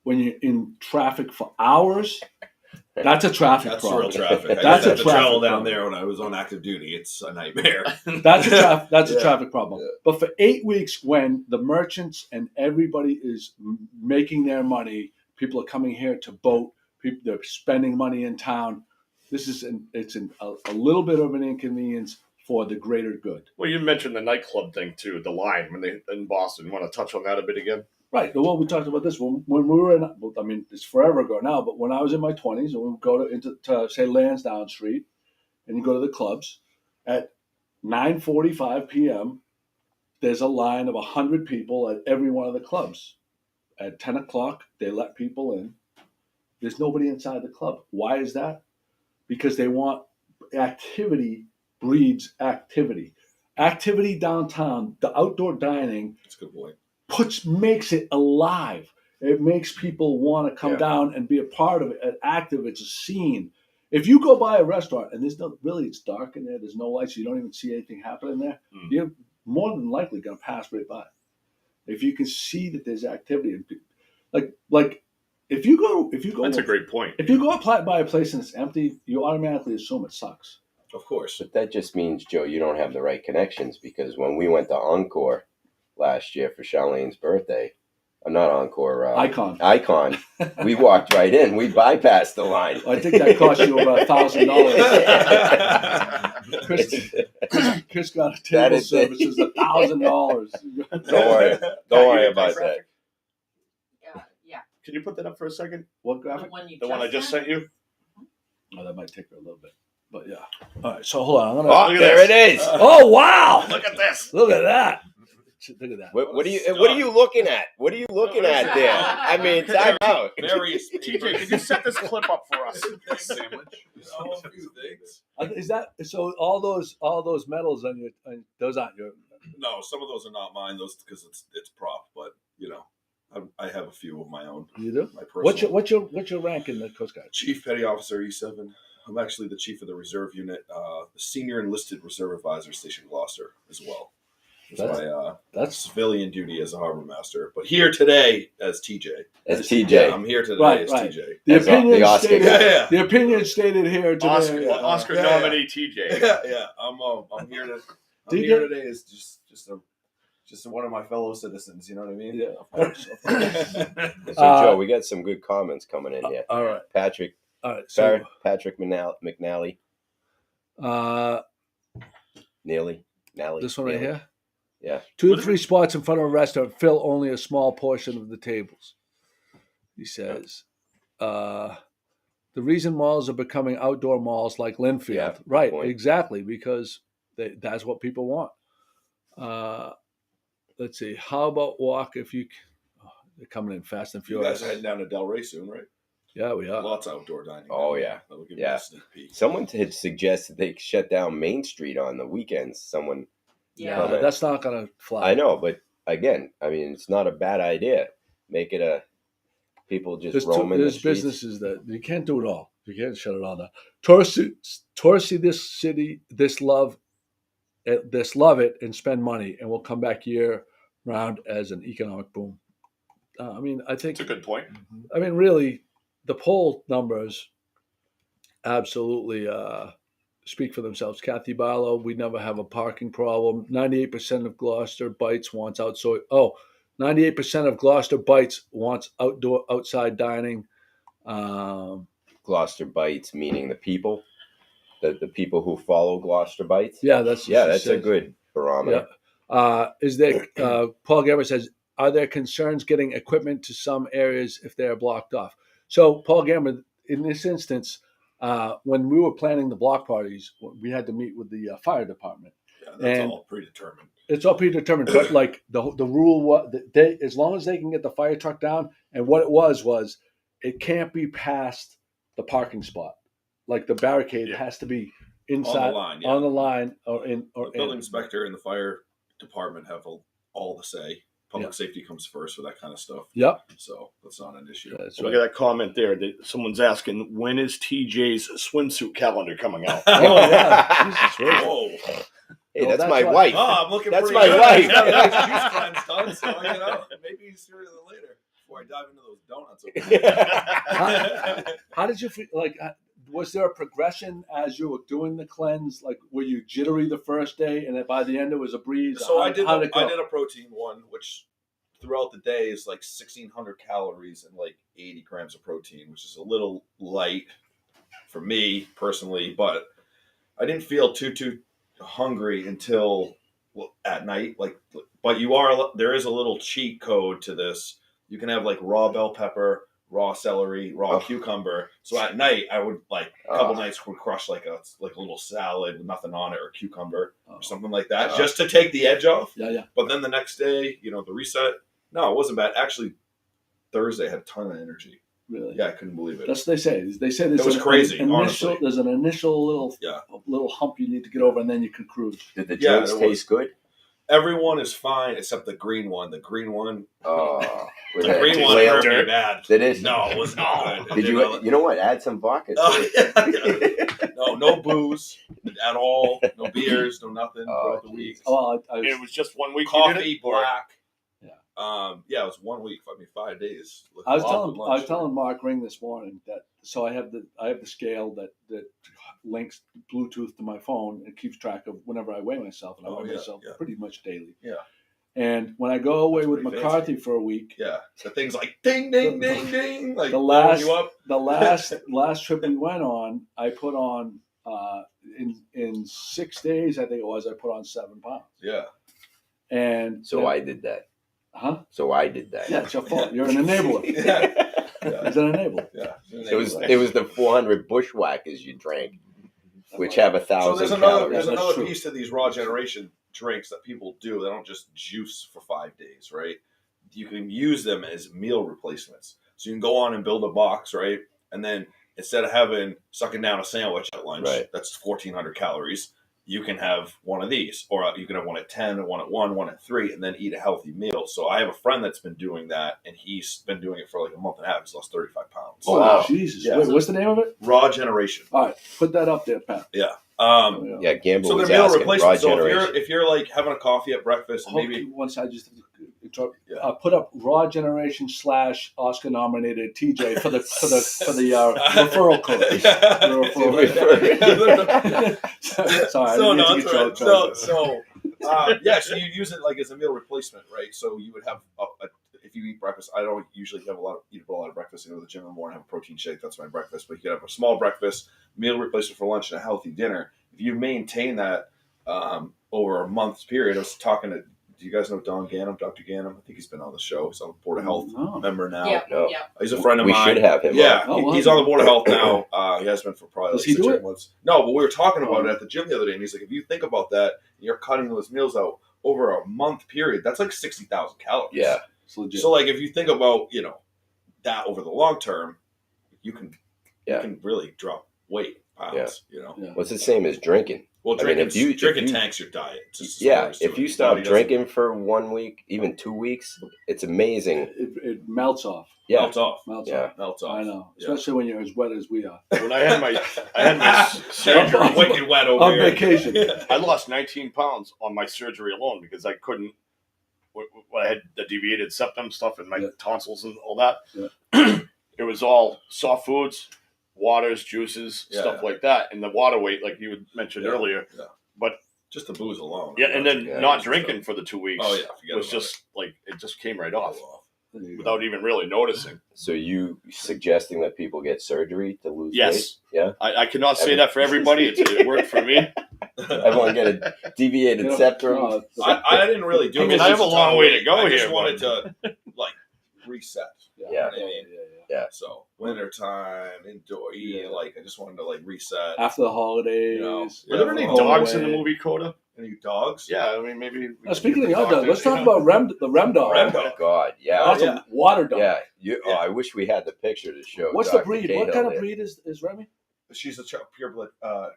when you're in traffic for hours, that's a traffic That's problem. real traffic. That's I a used to travel traffic down problem. there when I was on active duty. It's a nightmare. That's a Yeah. traffic problem. Yeah. But for 8 weeks, when the merchants and everybody is making their money, people are coming here to boat. They're spending money in town. This is a little bit of an inconvenience for the greater good. Well, you mentioned the nightclub thing too, the line when they in Boston. Want to touch on that a bit again? Right. Well, we talked about this when we were in. I mean, it's forever ago now. But when I was in my 20s, and we would go to say Lansdowne Street, and you go to the clubs at 9:45 p.m. There's a line of 100 people at every one of the clubs. At 10 o'clock, they let people in. There's nobody inside the club. Why is that? Because they want activity breeds activity. Activity downtown, the outdoor dining That's a good point. makes it alive. It makes people want to come Yeah. down and be a part of it, and active. It's a scene. If you go by a restaurant and it's dark in there, there's no lights, you don't even see anything happening there, you're more than likely going to pass right by. If you can see that there's activity, like if you go, That's a great point. if you go by a place and it's empty, you automatically assume it sucks. Of course. But that just means, Joe, you don't have the right connections, because when we went to Encore last year for Charlene's birthday, not Encore, Icon, we walked right in. We bypassed the line. I think that cost you about $1,000. Chris got a table service, $1,000. Don't worry about that. Yeah. Can you put that up for a second? What The graphic? one you The one I just sent you. Oh, that might take her a little bit. But yeah. All right, so hold on. Oh, Look at there this. it is. Oh, wow. Look at this. Look at that. Look at that. What are you looking at? What are you looking at there? I mean, time out. TJ, could you set this clip up for us? Sandwich. A few things. Is that so? All those medals on those aren't your. No, some of those are not mine. Those because it's prop, but I have a few of my own. You do? My personal. What's your rank in the Coast Guard? Chief Petty Officer E7. I'm actually the chief of the reserve unit, the senior enlisted reserve advisor, Station Gloucester, as well. That's civilian duty as a harbor master, but here today as TJ. As TJ. Yeah, I'm here today as right. TJ. The opinion stated here today. Oscar nominee TJ. Yeah. I'm here to. I'm here today as just one of my fellow citizens. You know what I mean? Yeah, of course. So Joe, we got some good comments coming in here. All right, Patrick. All right, so Patrick McNally. Neely. This one right here. Yeah. 2 to 3 spots in front of a restaurant fill only a small portion of the tables. He says, the reason malls are becoming outdoor malls like Linfield. Right, exactly, because that's what people want. Let's see. How about walk if you... Oh, they're coming in fast and furious. You guys are heading down to Delray soon, right? Yeah, we are. Lots of outdoor dining. Oh, yeah. That'll give you a sneak peek. Someone had suggested they shut down Main Street on the weekends. Yeah, that's not going to fly. I know, but again, I mean, it's not a bad idea. Make it people just roaming the streets. There's businesses that you can't do it all. You can't shut it all down. Tourists see this city, this love it, and spend money, and will come back year round as an economic boom. I mean, I think it's a good point. I mean, really, the poll numbers absolutely speak for themselves. Kathy Barlow, we never have a parking problem. 98% of Gloucester Bites wants 98% of Gloucester Bites wants outside dining. Gloucester Bites, meaning the people, the people who follow Gloucester Bites. Yeah, that's a good barometer. Yeah. Is there? Paul Gammer says, are there concerns getting equipment to some areas if they are blocked off? So, Paul Gammer, in this instance, when we were planning the block parties, we had to meet with the fire department. Yeah, that's all predetermined. It's all predetermined, but like the rule was, as long as they can get the fire truck down, and what it was it can't be past the parking spot. Like the barricade has to be inside on the line, the building inspector and the fire department have all the say. Public safety comes first for that kind of stuff. Yep. So that's not an issue. That's Look at that comment there. Someone's asking, when is TJ's swimsuit calendar coming out? Oh, yeah. Jesus, really? Whoa. Hey, that's my wife. Oh, I'm looking That's pretty my good. wife. Yeah, juice time's done, so, maybe sooner than later before I dive into those donuts. Over How did you feel? Like, was there a progression as you were doing the cleanse? Like, were you jittery the first day, and then by the end it was a breeze? So I did a protein one, which throughout the day is like 1,600 calories and like 80 grams of protein, which is a little light for me personally, but I didn't feel too hungry until at night. But there is a little cheat code to this. You can have like raw bell pepper, raw celery, raw cucumber. So at night, I would a couple nights would crush like a little salad with nothing on it, or cucumber or something like that, just to take the edge off. Yeah. But then the next day, the reset. No, it wasn't bad. Actually, Thursday I had a ton of energy. Really? Yeah, I couldn't believe it. That's what they say. They say it was crazy. Honestly, there's an initial little hump you need to get over, and then you can cruise. Did the drinks taste good? Everyone is fine except the green one. The green one. Oh, the green one hurt me bad. Did it? No, it was not good. Did you? You know what? Add some vodka. No booze at all. No beers. No nothing throughout the week. Oh, it was just 1 week. Coffee, black. Yeah, it was 1 week. 5 days. I was telling Mark Ring this morning that I have the scale that links Bluetooth to my phone and keeps track of whenever I weigh myself, and I weigh myself pretty much daily. Yeah. And when I go away with McCarthy for a week, the thing's like ding ding ding ding, like the last trip we went on, I put on in 6 days, I think it was, I put on 7 pounds. Yeah. And so I did that. Huh? So I did that. Yeah, it's your fault. You're an enabler. It's an enabler. Yeah. It was the 400 bushwhackers you drank, which have 1,000 calories. There's another piece to these raw generation drinks that people do. They don't just juice for 5 days, right? You can use them as meal replacements. So you can go on and build a box, right? And then instead of sucking down a sandwich at lunch, that's 1,400 calories, you can have one of these. Or you can have one at 10, one at 1, one at 3, and then eat a healthy meal. So I have a friend that's been doing that, and he's been doing it for like a month and a half. He's lost 35 pounds. Oh, wow. Jesus. Yeah. Wait, what's the name of it? Raw Generation. All right. Put that up there, Pat. Yeah. Gamble so was they're meal asking, replacements. Raw So Generation. if you're like having a coffee at breakfast, maybe once I just put up Raw Generation / Oscar nominated TJ for the referral code. Sorry, so you use it like as a meal replacement, right? So you would have if you eat breakfast. I don't usually eat a lot of breakfast. I go to the gym in the morning, have a protein shake. That's my breakfast. But you could have a small breakfast, meal replacement for lunch, and a healthy dinner. If you maintain that over a month's period, I was talking to. Do you guys know Don Gannum, Dr. Gannum? I think he's been on the show. He's on the Board of Health member now. Yeah. He's a friend of mine. We should have him. Yeah, he's on the Board of Health now. He has been for probably Does he do 6 it? months. No, but we were talking about it at the gym the other day, and he's like, if you think about that, you're cutting those meals out over a month period, that's like 60,000 calories. Yeah. So like if you think about, that over the long term, you can really drop weight, pounds, Yeah. Well, it's the same as drinking. Well, drinking tanks your diet. If you stop drinking for 1 week, even 2 weeks, it's amazing. It melts off. Yeah. Melts off. Melts off. I know, especially when you're as wet as we are. When I had my surgery, wicked wet over on here. vacation. I lost 19 pounds on my surgery alone because I couldn't. I had the deviated septum stuff and my tonsils and all that. Yeah. It was all soft foods, waters, juices, stuff like that, and the water weight, like you had mentioned earlier. Yeah. But just the booze alone. Yeah, and then not drinking for the 2 weeks. Oh yeah, was just like it just came right off without even really noticing. So you suggesting that people get surgery to lose weight? Yes. Yeah. I cannot say that for everybody. It worked for me. Everyone get a deviated septum. I didn't really do it. I have a long way to go here. I just wanted to reset. Yeah. Yeah. So wintertime, indoor eating, I just wanted to reset. After the holidays. Were there any dogs in the movie Coda? Any dogs? Yeah, I mean maybe. Speaking of dogs, let's talk about the Rem dog. Oh God, yeah. That's a water dog. Yeah. I wish we had the picture to show. What's Dr. the breed? Cahill What kind of there. breed is Remy? She's a purebred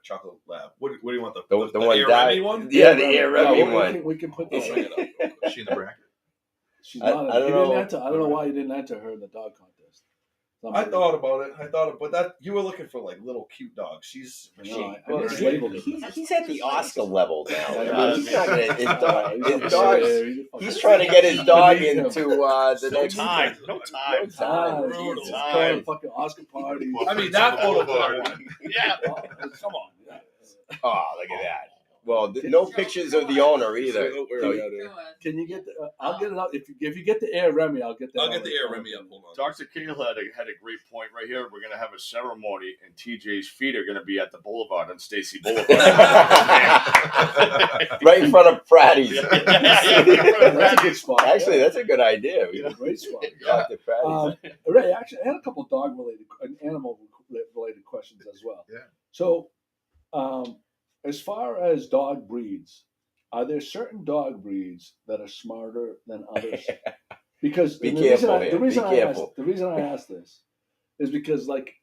chocolate lab. What do you want? The one Air died. Remy one? Yeah, the Air Remy one. We can put this. Is she in the bracket? She's not. I don't know. I don't know why you didn't enter her in the dog contest. I thought about it. But that you were looking for little cute dogs. She's I just labeled it. He's at the Oscar level now. He's He's trying to get his dog into the next time. No time. Brutal. Time. Fucking Oscar party. I mean that photo. Yeah. Come on. Oh, look at that. Well, no pictures of the owner either. Can you get? I'll get it up. If you get the Air Remy, I'll get that. I'll get the Air Remy up. Hold on. Dr. Cahill had a great point right here. We're going to have a ceremony, and TJ's feet are going to be at the Boulevard on Stacy Boulevard. Right in front of Pratty's. That's a good spot. Actually, that's a good idea. Yeah, great spot. Dr. Pratty's. Ray, actually, I had a couple of animal related questions as well. Yeah. So, as far as dog breeds, are there certain dog breeds that are smarter than others? Because the reason I ask this is because like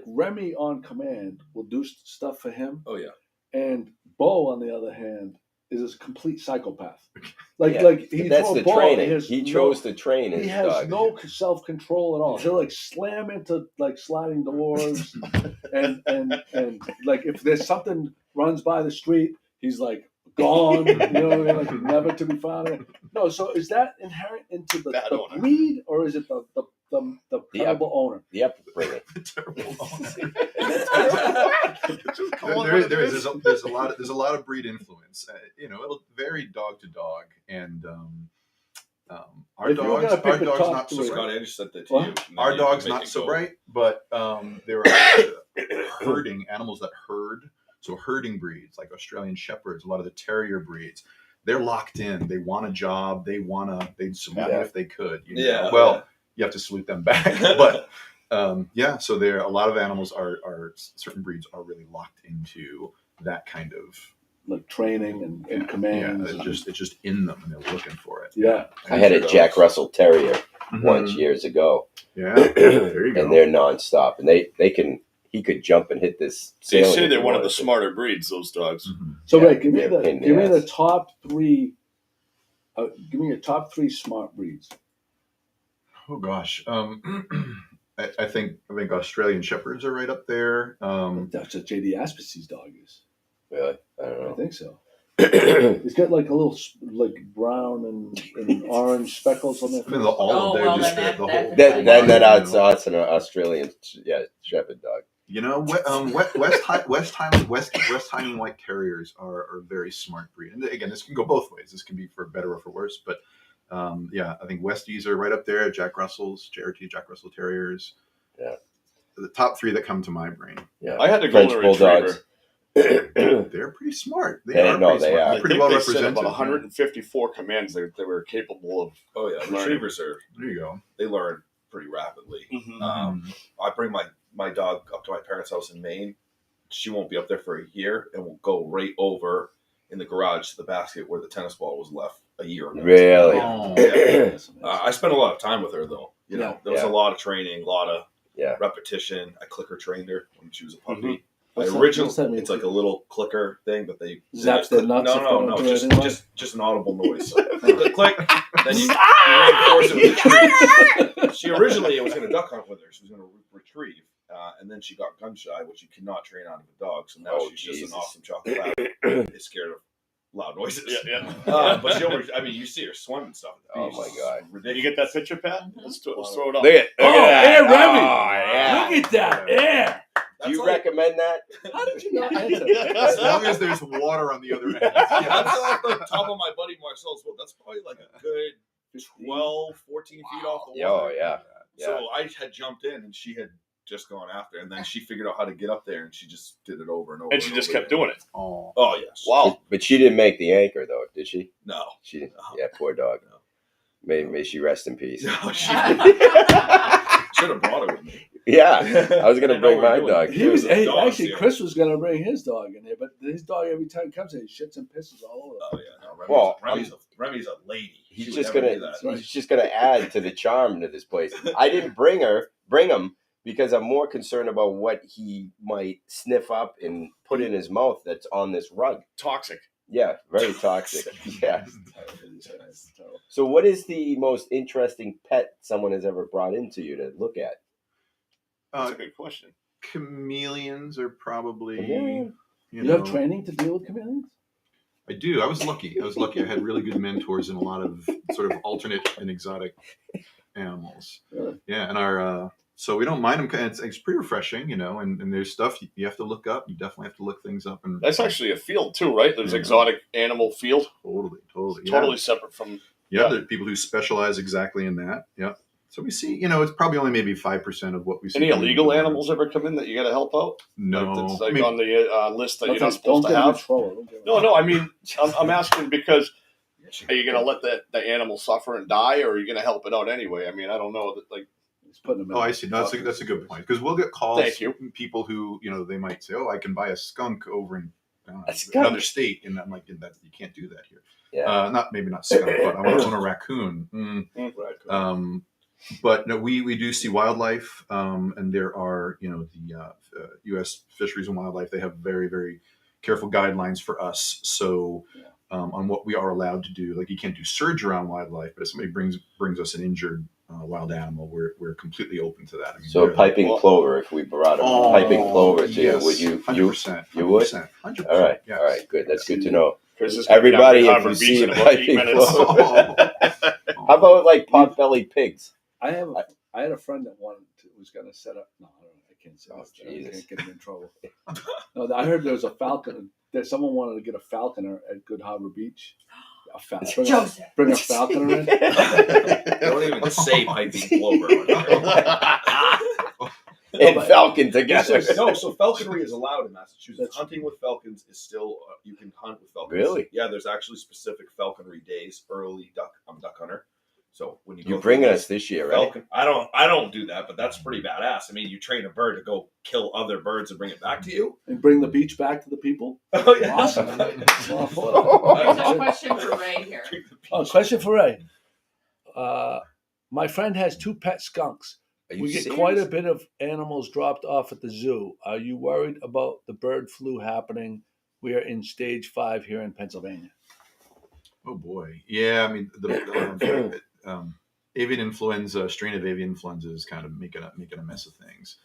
Remy on command will do stuff for him. Oh yeah. And Bo, on the other hand, is a complete psychopath. That's the training. He chose to train his dog. He has no self-control at all. He'll slam into sliding doors, and if there's something runs by the street, he's gone. You know what I mean? Never to be found. No. So is that inherent into the breed, or is it the terrible owner? The upbringing. There's a lot of breed influence. It'll vary dog to dog, and our dog's not so bright. I just said that to you. Our dog's not so bright, but there are herding animals that herd. So herding breeds like Australian Shepherds, a lot of the terrier breeds, they're locked in. They want a job. They'd salute you if they could. You have to salute them back. But so there a lot of animals are certain breeds are really locked into that kind of like training and commands. Yeah, it's just in them, and they're looking for it. Yeah. I had a Jack Russell Terrier once years ago. Yeah, there you go. And they're nonstop, and he could jump and hit this. They say they're one of the smarter breeds, those dogs. Mm-hmm. So Ray, give me the top three. Give me your top three smart breeds. Oh gosh, I think Australian Shepherds are right up there. That's what J.D. Aspacy's dog is. Really? I don't know. I think so. He's got like a little like brown and orange speckles on it. I mean, all of them, just the whole. That's an Australian Shepherd dog. You know, West Highland White Terriers are a very smart breed. And again, this can go both ways. This can be for better or for worse. But I think Westies are right up there. Jack Russells, JRT, Jack Russell Terriers. Yeah. The top three that come to my brain. Yeah. I had a French golden retriever. They're pretty smart. They are pretty well represented. About 154 commands they were capable of. Oh yeah, retrievers are. There you go. They learn pretty rapidly. Mm-hmm. I bring my dog up to my parents' house in Maine. She won't be up there for a year, and we'll go right over in the garage to the basket where the tennis ball was left a year ago. Really? I spent a lot of time with her though. You know, there was a lot of training, a lot of repetition. I clicker trained her when she was a puppy. Mm-hmm. It's like a little clicker thing that they zaps their nuts. No, just an audible noise. So, click, click. Then you reinforce it with a treat. She originally was going to duck hunt with her. She was going to retrieve, and then she got gun shy, which you cannot train out of a dog. So now she's just an awesome chocolate lab. Is scared of loud noises. But she always, you see her swim and stuff. Oh my god! Did you get that picture, Pat? Let's throw it up. Look at that! Remy! Look at that! Yeah. Do you recommend that? How did you know? As long as there's water on the other end. That's off the top of my buddy Marcel's boat. That's probably like a good 12, 14 feet off the water. Oh, yeah. So I had jumped in and she had just gone after, and then she figured out how to get up there, and she just did it over and over. And she just kept doing it. Oh yes. Wow. But she didn't make the anchor, though, did she? No. She didn't. Yeah, poor dog. No. May she rest in peace. No, she should have brought her with me. Yeah, I was gonna bring my dog. Chris was gonna bring his dog in here, but his dog every time he comes here, he shits and pisses all over. Oh yeah, no, Remy's a lady. He's just gonna add to the charm to this place. I didn't bring him because I'm more concerned about what he might sniff up and put in his mouth that's on this rug. Toxic. Yeah, very toxic. Yeah. So, what is the most interesting pet someone has ever brought into you to look at? That's a good question. Chameleons are probably. You have training to deal with chameleons? I do. I was lucky. I had really good mentors in a lot of sort of alternate and exotic animals. Really? Yeah, and so we don't mind them. It's pretty refreshing, and there's stuff you have to look up. You definitely have to look things up. And that's actually a field too, right? There's exotic animal field. Totally separate from. Yeah, there are people who specialize exactly in that. Yeah. So we see, it's probably only maybe 5% of what we see. Any illegal animals ever come in that you got to help out? No. It's on the list that you're not supposed to have? No, I mean, I'm asking because are you going to let the animal suffer and die, or are you going to help it out anyway? I mean, I don't know. I see. No, that's a good point. Because we'll get calls from people who, they might say, I can buy a skunk over in another state. And I'm like, you can't do that here. Yeah. Maybe not skunk, but I want to own a raccoon. But no, we do see wildlife, and there are, the U.S. Fisheries and Wildlife, they have very, very careful guidelines for us. So on what we are allowed to do, like you can't do surgery on wildlife, but if somebody brings us an injured wild animal, we're completely open to that. So piping plover, if we brought a piping plover to you, would you? 100%. You would? 100%. All right. Yes. All right. Good. That's good to know. Everybody, if you see a piping plover. How about like pot-bellied pigs? I had a friend that was going to set up. No, I can't say that. I can't get him in trouble. No, I heard there was a falcon. That someone wanted to get a falconer at Good Harbor Beach. Bring a falconer in. Don't even say piping plover. And falcon together. So falconry is allowed in Massachusetts. Hunting with falcons is still you can hunt with falcons. Really? Yeah, there's actually specific falconry days. Early duck hunter. So when you're bringing us this year, right? Falcon, I don't do that, but that's pretty badass. I mean, you train a bird to go kill other birds and bring it back to you, and bring the beach back to the people. Oh yeah, Awesome. Here's a question for Ray here. Question for Ray. My friend has 2 pet skunks. We get quite a bit of animals dropped off at the zoo. Are you worried about the bird flu happening? We are in stage 5 here in Pennsylvania. Oh boy, yeah. I mean, the avian influenza, strain of avian influenza is kind of making a mess of things.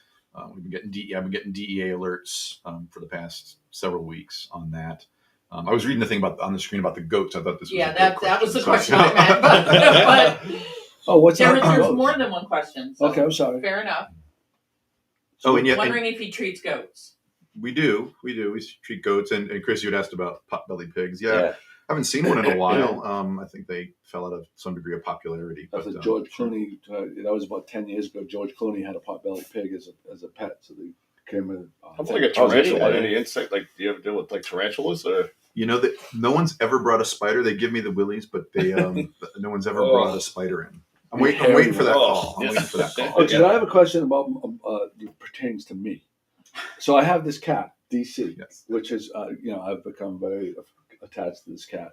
We've been getting I've been getting DEA alerts for the past several weeks on that. I was reading the thing on the screen about the goats. I thought this was that was the question I meant. But what's there's more than one question. So okay, I'm sorry. Fair enough. Wondering if he treats goats. We do. We treat goats, and Chris, you had asked about pot-bellied pigs. Yeah. I haven't seen one in a while. I think they fell out of some degree of popularity. That's George Clooney. That was about 10 years ago. George Clooney had a pot-bellied pig as a pet, so they came with. Sounds like a tarantula. Any insect? Like, do you ever deal with like tarantulas or? You know that no one's ever brought a spider. They give me the willies, but they no one's ever brought a spider in. I'm waiting for that call. I'm waiting for that call. Okay, I have a question about that pertains to me. So I have this cat, DC, which is I've become very attached to this cat.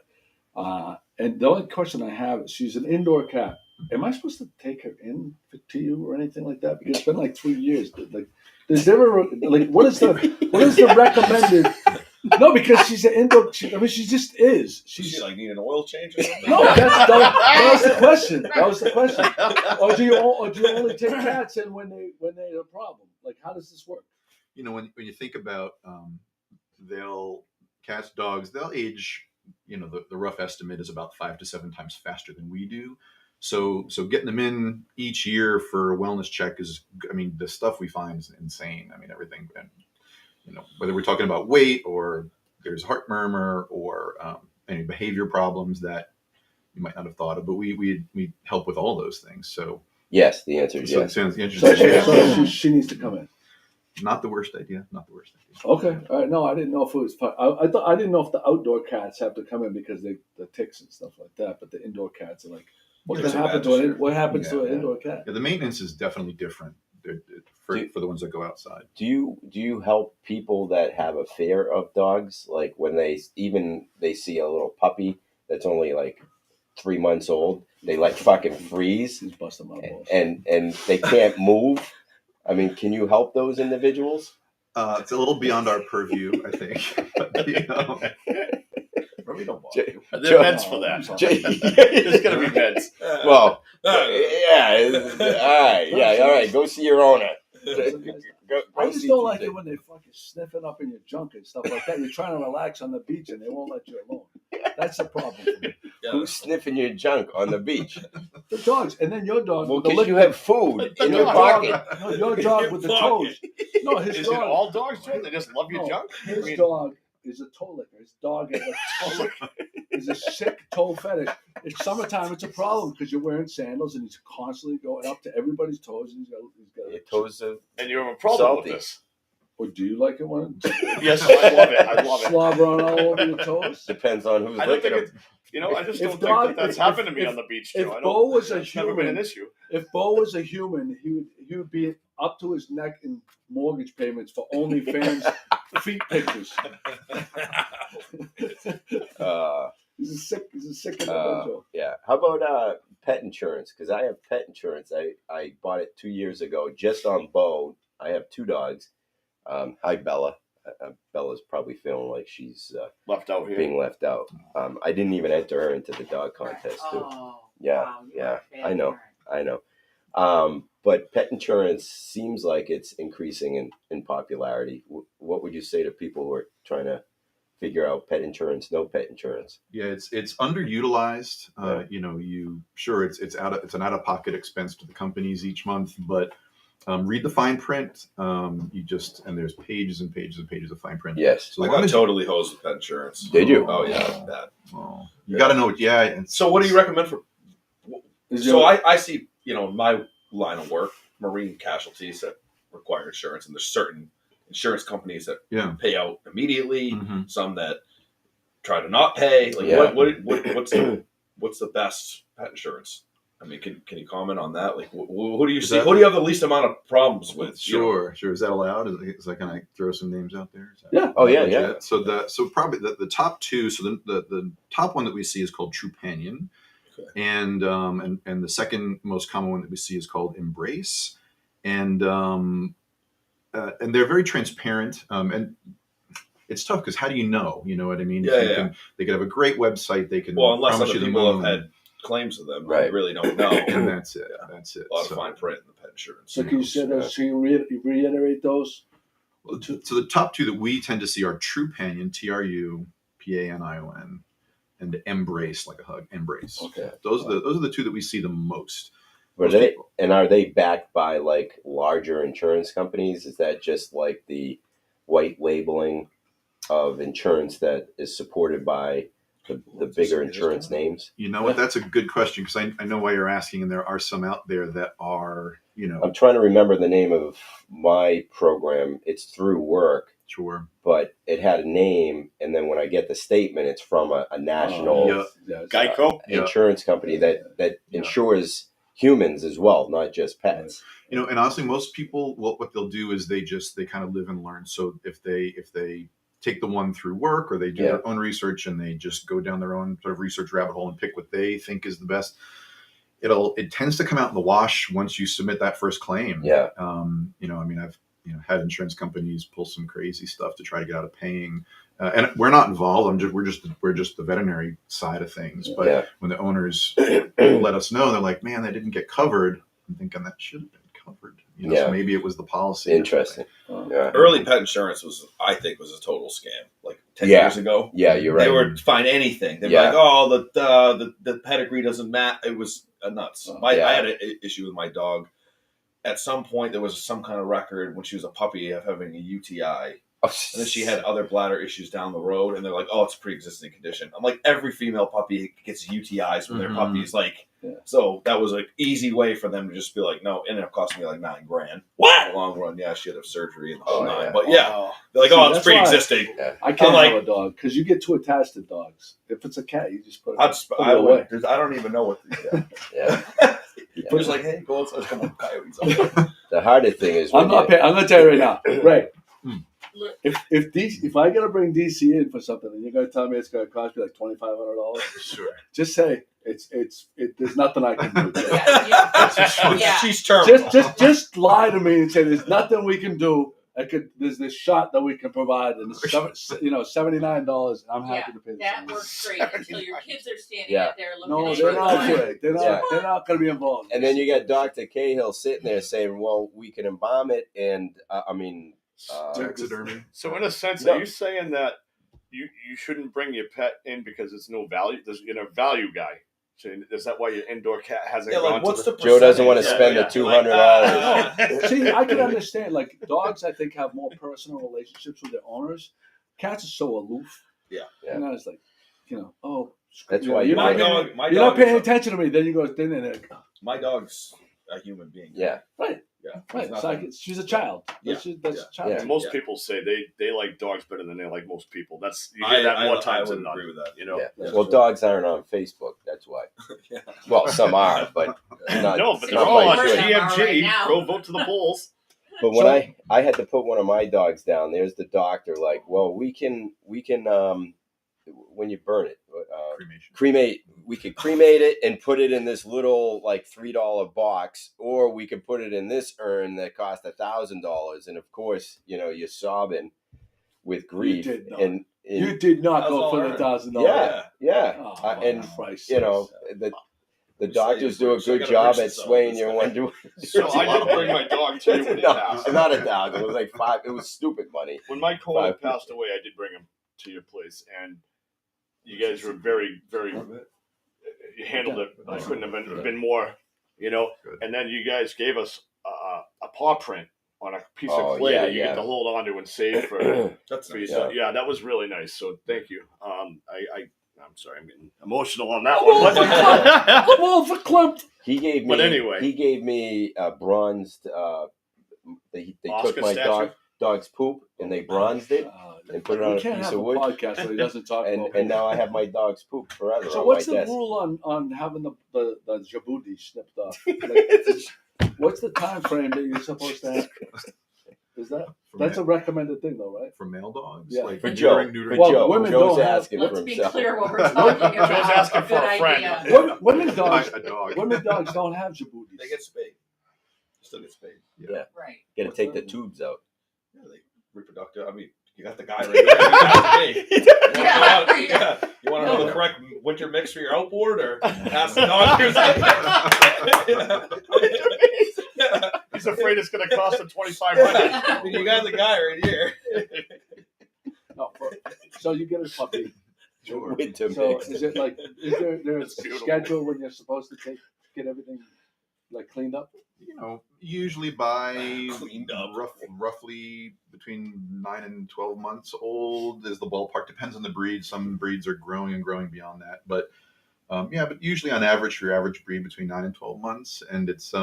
And the only question I have is, she's an indoor cat. Am I supposed to take her in to you or anything like that? Because it's been like 3 years. Like, is there what is the recommended? No, because she's an indoor. She just is. She's like need an oil change or something. No, that was the question. That was the question. Or do you only take cats in when they're a problem? Like, how does this work? You know, when you think about cats, dogs, they'll age. You know, the rough estimate is about 5 to 7 times faster than we do. So getting them in each year for a wellness check is, I mean, the stuff we find is insane. I mean, everything, whether we're talking about weight or there's heart murmur or any behavior problems that you might not have thought of, but we help with all those things. So yes, the answer is yes. So she needs to come in. Not the worst idea. Okay. All right. No, I didn't know if it was. I didn't know if the outdoor cats have to come in because the ticks and stuff like that. But the indoor cats are like, what happens to an indoor cat? Yeah, the maintenance is definitely different for the ones that go outside. Do you help people that have a fear of dogs? Like when they see a little puppy that's only like 3 months old, they like fucking freeze. He's busting my balls. And they can't move. I mean, can you help those individuals? It's a little beyond our purview, I think. But, we don't want you. There are meds for that. There's going to be meds. Well, yeah, all right. Go see your owner. I just don't like it when they fucking sniffing up in your junk and stuff like that. You're trying to relax on the beach and they won't let you alone. That's the problem for me. Yeah. Who's sniffing your junk on the beach? The dogs. And then your dog. Well, because you have food in your pocket. No, your dog with the toes. No, his Is dog. It all dogs, Joe? They just love your junk? His dog is a toe licker. His dog is a toe licker. He's a sick toe fetish. It's summertime. It's a problem because you're wearing sandals and he's constantly going up to everybody's toes. And he's got your toes are and you have a problem with this. Or do you like it when? Yes, I love it. I love it. Slobbering all over your toes. Depends on who's licking them. I just don't think that's happened to me on the beach, Joe. If Bo was a human, never been an issue. If Bo was a human, he would be up to his neck in mortgage payments for OnlyFans feet pictures. He's a sick individual. Yeah. How about pet insurance? Because I have pet insurance. I bought it 2 years ago just on Bo. I have 2 dogs. Hi, Bella. Bella's probably feeling like she's left out here. Being left out. I didn't even enter her into the dog contest, too. Yeah. I know. But pet insurance seems like it's increasing in popularity. What would you say to people who are trying to figure out pet insurance, no pet insurance? Yeah, it's underutilized. It's an out of pocket expense to the companies each month, but read the fine print. And there's pages and pages and pages of fine print. Yes. So I got totally hosed with pet insurance. Did you? Oh yeah, bad. Oh, you got to know it. Yeah. And so what do you recommend for? So I see, my line of work, marine casualties that require insurance, and there's certain insurance companies that pay out immediately. Mm-hmm. Some that try to not pay. Like what's the best pet insurance? I mean, can you comment on that? Like, who do you see? Who do you have the least amount of problems with? Sure. Is that allowed? Is can I throw some names out there? Yeah. Oh yeah, yeah. So probably the top two. So the top one that we see is called Trupanion, and the second most common one that we see is called Embrace, and they're very transparent. And it's tough because how do you know? You know what I mean? Yeah, They could have a great website. They can unless promise other you people have had claims of them, right? I really don't know. And that's it. Yeah. That's it. A lot of fine print in the pet insurance. So can you say those? Can you reiterate those? Well, so the top two that we tend to see are Trupanion, TRUPANION, and Embrace, like a hug, Embrace. Okay. Those are the two that we see the most. Are they backed by like larger insurance companies? Is that just like the white labeling of insurance that is supported by the bigger insurance names? You know what? That's a good question because I know why you're asking, and there are some out there that are, I'm trying to remember the name of my program. It's through work. Sure. But it had a name, and then when I get the statement, it's from a national Geico insurance company that insures humans as well, not just pets. And honestly, most people, what they'll do is they kind of live and learn. So if they take the one through work, or they do their own research and they just go down their own sort of research rabbit hole and pick what they think is the best, it tends to come out in the wash once you submit that first claim. Yeah. I've had insurance companies pull some crazy stuff to try to get out of paying, and we're not involved. We're just the veterinary side of things. But when the owners let us know, they're like, "Man, they didn't get covered." I'm thinking that should have been covered. So maybe it was the policy. Interesting. Early pet insurance I think was a total scam. Like 10 years ago. Yeah, you're right. They would find anything. They'd be like, "Oh, the pedigree doesn't matter." It was nuts. I had an issue with my dog. At some point, there was some kind of record when she was a puppy of having a UTI. And then she had other bladder issues down the road, and they're like, "Oh, it's a pre-existing condition." I'm like, every female puppy gets UTIs when they're puppies. So that was an easy way for them to just be like, "No," it ended up costing me like $9,000. What? In the long run, she had to have surgery and the whole nine. But they're like, "Oh, it's pre-existing." I can't have a dog because you get too attached to dogs. If it's a cat, you just put it away. I don't even know what. But it's like, "Hey, go outside, come on, coyotes." The hardest thing is I'm going to tell you right now, Ray. If I gotta bring DC in for something, and you're gonna tell me it's gonna cost me like $2,500, sure. Just say there's nothing I can do. She's terrible. Just lie to me and say there's nothing we can do. There's this shot that we can provide, and it's $79. I'm happy to pay. That works great until your kids are standing out there looking. No, they're not good. They're not going to be involved. And then you got Dr. Cahill sitting there saying, "Well, we can embalm it," and taxidermy. So in a sense, are you saying that you shouldn't bring your pet in because it's no value? There's value guy. So is that why your indoor cat hasn't gone? What's the Joe doesn't want to spend the $200. See, I can understand. Like dogs, I think have more personal relationships with their owners. Cats are so aloof. Yeah. And I was like, that's why you're not paying attention to me. Then you go in there. My dog's a human being. Yeah. Right. Yeah. Right. It's like she's a child. That's a child. Most people say they like dogs better than they like most people. You hear that more times than not. I would agree with that. Well, dogs aren't on Facebook. That's why. Well, some are, but not. No, but they're all on GMG. Go vote to the polls. But when I had to put one of my dogs down, there's the doctor like, "Well, we can when you burn it, cremate. We could cremate it and put it in this little like $3 box, or we could put it in this urn that cost $1,000. And of course, you're sobbing with grief. You did not go for the $1,000. Yeah. The doctors do a good job at swaying you in one direction. So I did bring my dog to you when he passed. Not $1,000. It was like $5. It was stupid money. When my Conan passed away, I did bring him to your place, and you guys were very, very. You handled it. I couldn't have been more, And then you guys gave us a paw print on a piece of clay that you get to hold on to and save for. That's nice. Yeah, that was really nice. So thank you. I'm sorry, I'm getting emotional on that one. I'm all verklempt. He gave me a bronzed. They took my dog's poop and they bronzed it. and put it on we a can't piece have of a wood. podcast so he doesn't talk about And now I have my dog's poop forever So on what's my the desk. rule on having the jabuti snipped off? Like, what's the time frame that you're supposed to have? Is that's a recommended thing though, right? For male dogs? Yeah. Like For Joe. neutering, For Well, Joe. women Joe's don't have- asking Let's for be himself. clear what we're talking about. Joe's asking for Good a friend. idea. Women dogs, a dog. women dogs don't have jabutis. They get spayed. Still get spayed. Yeah. Right. Got to What's take that the mean? tubes out. Yeah, they reproductive. I mean, you got the guy right there. You got me. You want to know the correct winter mix for your outboard, or ask the dog? Yeah. He's afraid it's going to cost him $2,500. I mean, you got the guy right here. No, so you get a puppy. Sure. Winter So mix. is it like there's a beautiful. schedule when you're supposed to get everything like cleaned up? Usually by Cleaned up. roughly between 9 and 12 months old is the ballpark. Depends on the breed. Some breeds are growing beyond that. But but usually on average, for your average breed, between 9 and 12 months. And it's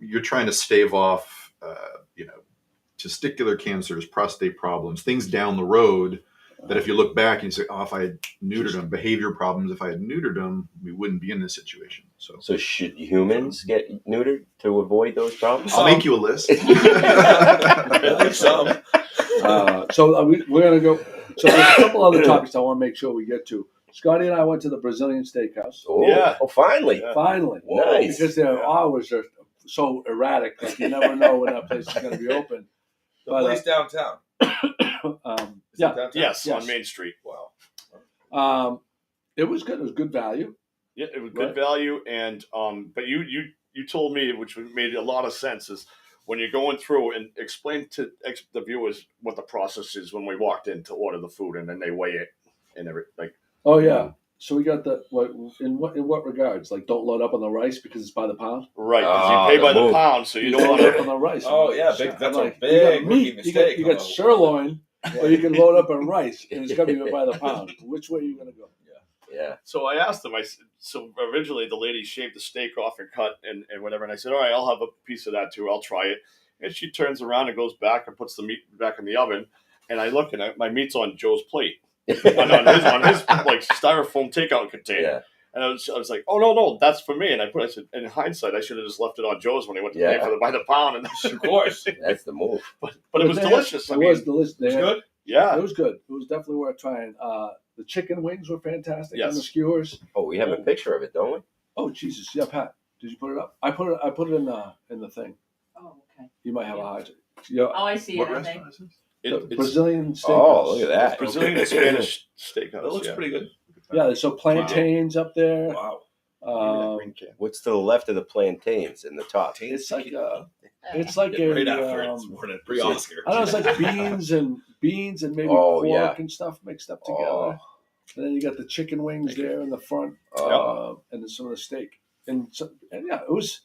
you're trying to stave off testicular cancers, prostate problems, things down the road that if you look back and say, oh, if I had neutered them, behavior problems, if I had neutered them, we wouldn't be in this situation. So should humans get neutered to avoid those problems? I'll make you a list. At least some. We're gonna go. So there's a couple other topics I want to make sure we get to. Scotty and I went to the Brazilian steakhouse. Oh, Yeah. oh, finally. Yeah. Finally, Nice. because their hours are so erratic. Like you never know when that place is going to be open. The But, place downtown. Is it Yeah, downtown? Yes, Yes. on Main Street. Wow. it was good. It was good value. Yeah, it was good Right. value, and but you told me, which made a lot of sense, is when you're going through and explain to the viewers what the process is when we walked in to order the food, and then they weigh it and everything. Like, Oh yeah. So we got in what regards? Like don't load up on the rice because it's by the pound. right, because Ah, you pay by the the move. pound, so you don't load want up to. on the rice. Oh, yeah, big- I'm that's a like, big you got rookie meat. mistake. You got sirloin, or you can load up on rice, and it's gonna be by the pound. Which way are you gonna go? Yeah. So I asked them. So originally the lady shaved the steak off and cut and whatever, and I said, all right, I'll have a piece of that too. I'll try it. And she turns around and goes back and puts the meat back in the oven, and I look and my meat's on Joe's plate. on his like styrofoam takeout container. Yeah. And I was like, oh no, that's for me. And I said, in hindsight, I should have just left it on Joe's when he went to pay Yeah. for by the pound. And Of course. That's the move. but it was delicious. It was delicious. It's good? Yeah. It was good. It was definitely worth trying. The chicken wings were fantastic on the Yes. skewers. Oh, we have a picture of it, don't we? Oh Jesus! Yeah, Pat, did you put it up? I put it in the thing. Oh, okay. You might have a hide. Yeah, Oh, I see What it. I think. restaurant is this? the It's Brazilian steakhouse. Oh, look at that. Brazilian and Spanish steakhouse. That looks yeah. pretty good. Yeah, so plantains up there. Wow. What's to the left of the plantains in the top? It's like it's like Getting right a after it. It's morning pre-Oscar. I don't know. It's like beans and maybe Oh, pork yeah. and stuff mixed up together. Oh. And then you got the chicken wings there in the front, and then some of the steak. And yeah, it was.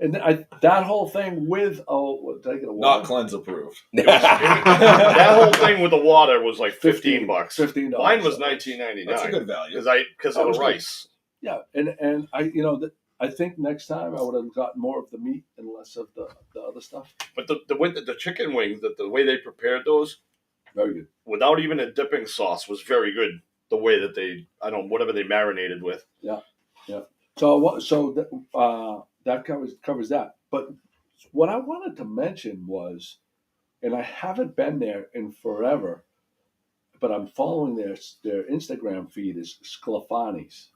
And that whole thing with did I get a Not water? cleanse approved. That whole thing with the water was like $15. $15. Mine was $19.99. That's a good value. Because That of was the good. rice. Yeah, and I think next time I would have gotten more of the meat and less of the other stuff. But the chicken wings, the way they prepared those, Very good. without even a dipping sauce, was very good. The way that whatever they marinated with. So that covers that. But what I wanted to mention was, and I haven't been there in forever, but I'm following their Instagram feed is Sclafani's.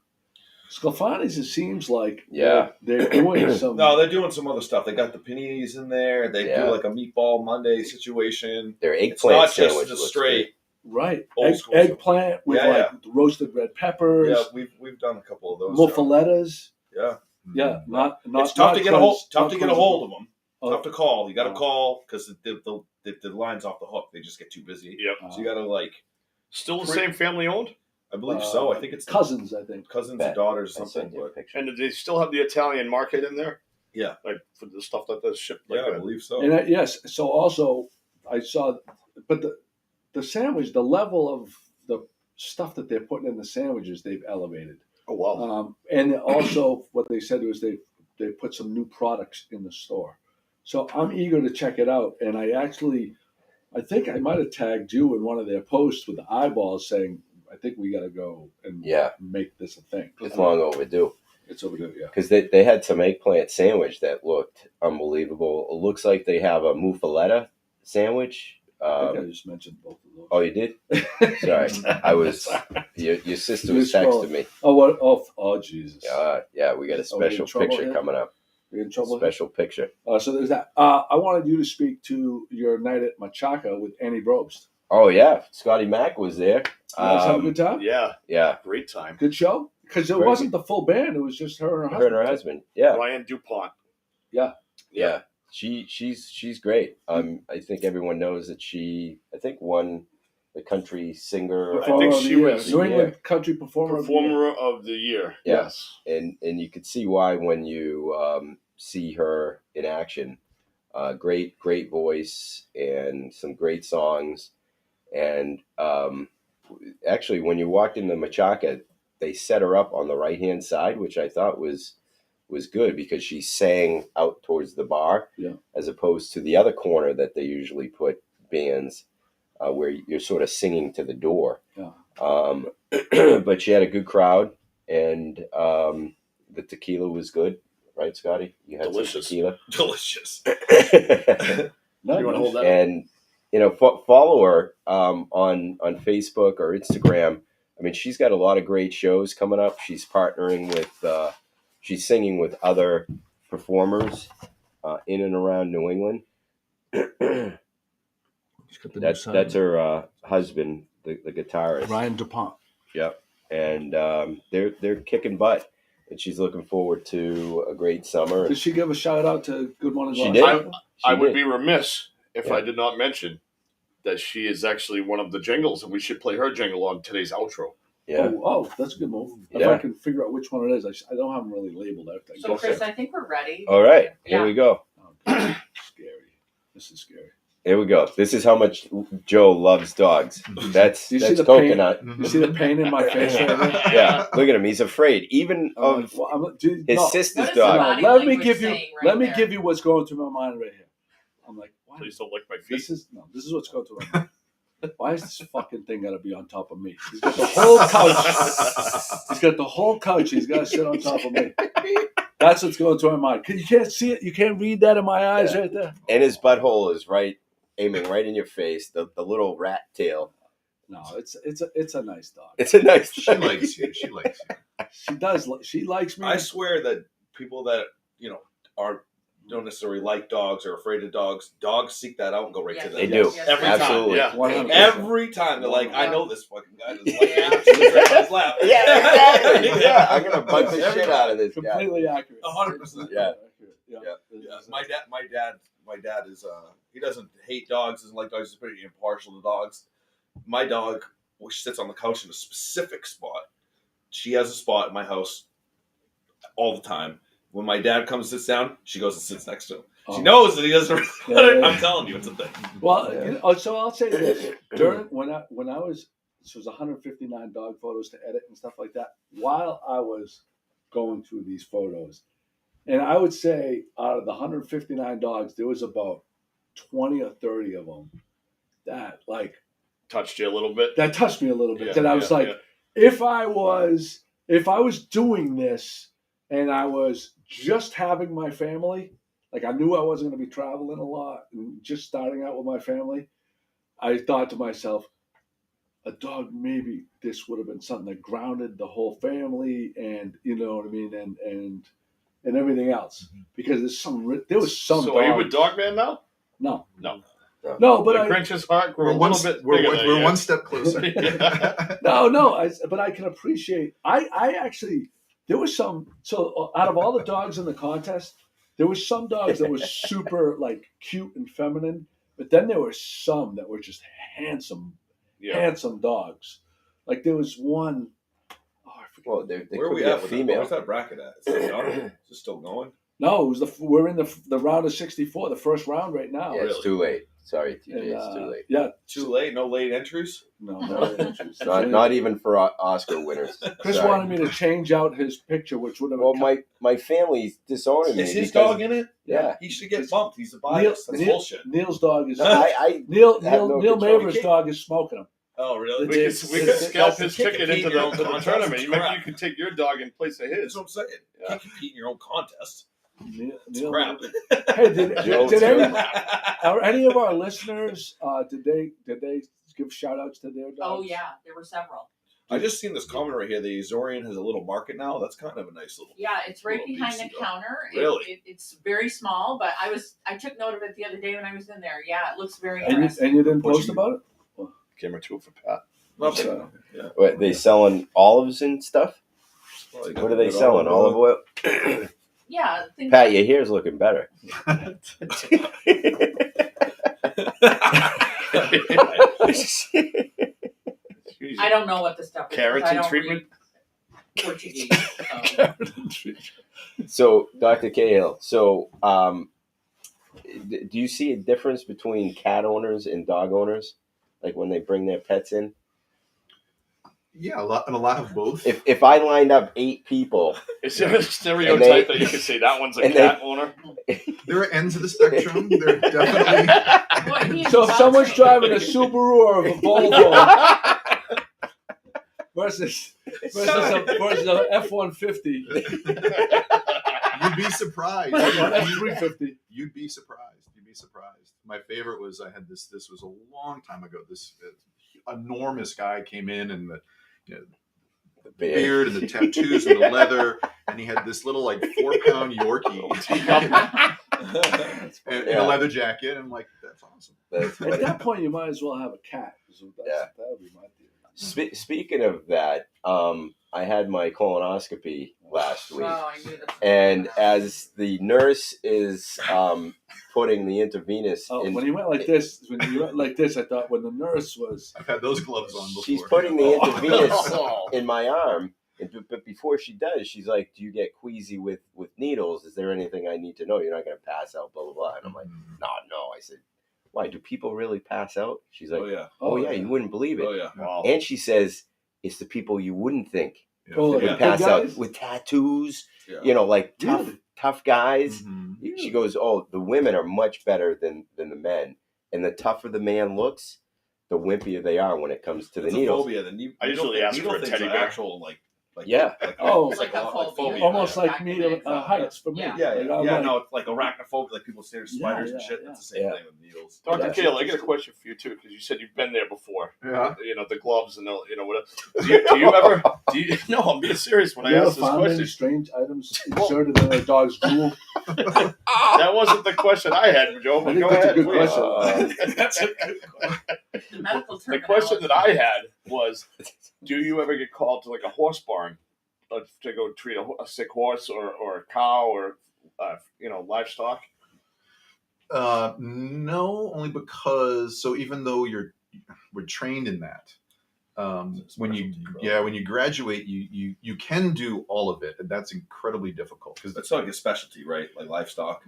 Sclafani's, it seems like they're doing some. No, they're doing some other stuff. They got the paninis in there. They Yeah. do like a meatball Monday situation. Their It's eggplant not sandwich just a looks straight. Right, Old school eggplant with Yeah, roasted red peppers, Yeah, we've done a couple of those. muffalettas. Yeah, Yeah, not it's tough not to get a hold. cleansed- Tough not to get a cleansed. hold of them. Oh. Tough to call. You got to Oh. call because the line's off the hook. They just get too busy. Yep. So you got to Still the same family owned? I believe so. I think it's cousins. I think. cousins Bet. and daughters or I something. sent you a But picture. And do they still have the Italian market in there? Yeah. Like for the stuff that does ship like yeah, I that? believe so. And yes, so also I saw, but the sandwich, the level of the stuff that they're putting in the sandwiches, they've elevated. Oh, wow. And also, what they said was they put some new products in the store. So I'm eager to check it out. And I actually I think I might have tagged you in one of their posts with the eyeballs saying, I think we got to go and make this a thing. It's long overdue. It's overdue, yeah. Because they had some eggplant sandwich that looked unbelievable. It looks like they have a muffaletta sandwich. I think I just mentioned both of those. Oh, you did? Sorry. I was, your sister was texting me. Oh, what? Oh, Jesus. Yeah, we got a special picture coming up. Are you in trouble? Special picture. So there's that. I wanted you to speak to your night at Machaca with Annie Brobst. Oh, yeah. Scotty Mack was there. You guys have a good time? Yeah. Great time. Good show? Because it wasn't the full band. It was just her and her husband. Yeah. Ryan DuPont. Yeah. She's great. I think everyone knows that she, won the country singer. I think she was New England Country Performer of the Year. Yes. And you could see why when you see her in action. Great voice and some great songs. And actually, when you walked into Machaca, they set her up on the right-hand side, which I thought was good because she sang out towards the bar as opposed to the other corner that they usually put bands where you're sort of singing to the door. Yeah. But she had a good crowd, and the tequila was good. Right, Scotty? You had delicious some tequila? Delicious. You want to hold that? And, follow her on Facebook or Instagram. I mean, she's got a lot of great shows coming up. She's partnering with, she's singing with other performers in and around New England. That's her husband, the guitarist. Ryan DuPont. Yep. And they're kicking butt. And she's looking forward to a great summer. Did she give a shout out to Good Morning She Gloucester? did. I would be remiss if I did not mention that she is actually one of the jingles, and we should play her jingle on today's outro. Yeah. Oh, that's a good move. Yeah. If I can figure out which one it is, I don't have them really labeled out there. So, Chris, I think we're ready. All right. Here we go. Scary. This is scary. Here we go. This is how much Joe loves dogs. That's coconut. You see the pain in my face right now? Yeah, look at him. He's afraid. Even of his sister's dog. Let me give you what's going through my mind right here. I'm like, why? Please don't lick my feet. This is what's going through my mind. Why is this fucking thing got to be on top of me? He's got the whole couch. He's got the whole couch. He's got to sit on top of me. That's what's going through my mind. You can't see it. You can't read that in my eyes right there. And his butthole is aiming right in your face. The little rat tail. No, it's a nice dog. It's a nice dog. She likes you. She likes you. She does. She likes me. I swear that people that don't necessarily like dogs or afraid of dogs seek that out and go right to them. They do. Yes. Every Absolutely. time. Yeah. Every time they're like, I know this fucking guy doesn't like me. She lives right on his lap. Yeah, exactly. Yeah, I'm gonna bite the shit out of this guy. Completely accurate. 100%. Yeah. Yeah. My dad is he doesn't hate dogs, doesn't like dogs, he's pretty impartial to dogs. My dog, which sits on the couch in a specific spot. She has a spot in my house all the time. When my dad comes and sits down, she goes and sits next to him. She knows that he doesn't really I'm telling you, it's a thing. Well, so I'll say this. During when I was, this was 159 dog photos to edit and stuff like that. While I was going through these photos, and I would say out of the 159 dogs, there was about 20 or 30 of them that touched you a little bit. That touched me a little bit. That I was if I was doing this and I was just having my family, I knew I wasn't going to be traveling a lot and just starting out with my family, I thought to myself, a dog, maybe this would have been something that grounded the whole family, and you know what I mean, and everything else, because there was some. So are you a dog man now? No, but the Grinch's heart grew a little bit bigger. We're one step closer. No, but I can appreciate. I actually, there was some. So out of all the dogs in the contest, there was some dogs that were super cute and feminine, but then there were some that were just handsome dogs. There was one. Well, they where are we at with female? Where's that bracket at? Is it still going? No, we're in the round of 64, the first round right now. Yeah, it's too late. Sorry, TJ, And, it's too late. Yeah, Too late. No late entries. no. Not even for Oscar winners. Chris Sorry. wanted me to change out his picture, which would have. Well, my family's disowning me. Is his because- dog in it? Yeah. He should get bumped. He's the bias. That's bullshit. Neil's dog is. I Neil have no Neil control. Maver's dog is smoking him. Oh, really? We could scalp his Can't ticket compete into in your own the contest. tournament. It's Maybe crap. you could take your dog in place of That's his. what I'm saying. You can't compete in your own contest. It's Neil, crap. Hey, did Crap. any of our listeners did they give shout outs to their dogs? Oh yeah, there were several. I just seen this comment right here. The Azorian has a little market now. That's kind of a nice little. Yeah, it's right Little behind the beastie dog. counter. Really? It's very small, but I took note of it the other day when I was in there. Yeah, it looks very And interesting. you didn't What post you- about it? Camera 2 for Pat. Nothing. Yeah. What, they selling olives and stuff? Well, you got What are they good selling? Olive oil? Yeah, things Pat, your hair's looking better. I don't know what the stuff is. 'cause I Keratin don't treatment? read Portuguese. So. So, Dr. Cahill, do you see a difference between cat owners and dog owners? Like when they bring their pets in? Yeah, a lot of both. If I lined up 8 people, Is there a stereotype that you could say that one's a cat owner? There are ends of the spectrum. There definitely. What, he So if is someone's boxing. driving a Subaru or a Volvo versus a F-150 You'd be surprised. or F-350. You'd be surprised. My favorite was I had this. This was a long time ago. This enormous guy came in and the beard and the tattoos and the leather, and he had this little like 4-pound Yorkie and a leather jacket. And I'm like, that's awesome. At that point, you might as well have a cat. So that would be my deal. Speaking of that, I had my colonoscopy last week. Oh, I knew that. And as the nurse is putting the intravenous in, When you went like this, I thought when the nurse was. I've had those gloves on before. she's putting the intravenous in my arm. But before she does, she's like, "Do you get queasy with needles? Is there anything I need to know? You're not going to pass out, blah, blah, blah." And I'm like, no. I said, "Why, do people really pass out?" She's like, Oh yeah. oh yeah, you wouldn't believe it. Oh yeah. Wow. And she says, it's the people you wouldn't think Oh, would Yeah. pass Big out guys? with tattoos, Yeah. like Really? tough guys. Mhm. She goes, "Oh, the women are much better than the men. And the tougher the man looks, the wimpier they are when it comes to the It's a needles." phobia. I usually ask for a things teddy are bear. Actual like Yeah. Oh, It's like a phobia. Almost like me heights for me. Yeah. Yeah, Like, yeah, I'm yeah. like- No, it's like arachnophobia, like people say there's spiders and Yeah, shit. yeah. That's the same Yeah. thing with needles. Dr. That's Kale, I got a interesting. question for you too, because you said you've been there before. Yeah. The gloves and whatever. Do you ever? No, I'm being serious when I You ever ask this found any question. strange items inserted in a dog's drool? That wasn't the question I had, Joe. I But think go that's a ahead. good please. question. That's a good question. The medical The question that terminology. I had was, do you ever get called to like a horse barn to go treat a sick horse or a cow or livestock? No, only because even though we're trained in that, when you graduate, you can do all of it, and that's incredibly difficult because It's not like a specialty, right? Like livestock.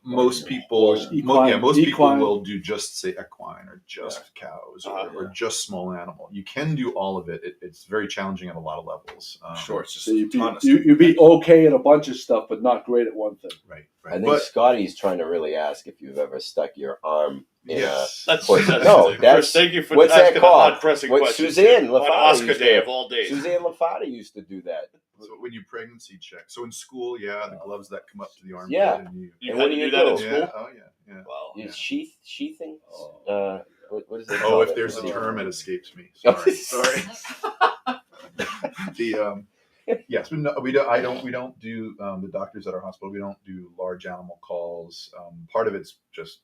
most people, Equine- most people equine. will do just say equine or just cows or just small animal. You can do all of it. It's very challenging at a lot of levels. Sure, it's just So a ton of you'd be okay at a bunch of stuff, but not great at one thing. Right. I think But Scotty's trying to really ask if you've ever stuck your arm in yes, That's Chris, Chris, thank you for what's that asking a called? hot pressing What question. Suzanne on Lafata Oscar used Day to- of all days. Suzanne Lafata used to do that. so when you pregnancy check. So in school, the gloves that come up to the armpit. Yeah. And You And had what to do you do that in do? school? Oh yeah. Wow. You Yeah. sheathing? Oh. What is it? Oh, called? if there's a Yeah. term, it escapes me. Oh. Sorry. The yes, we don't do the doctors at our hospital. We don't do large animal calls. Part of it's just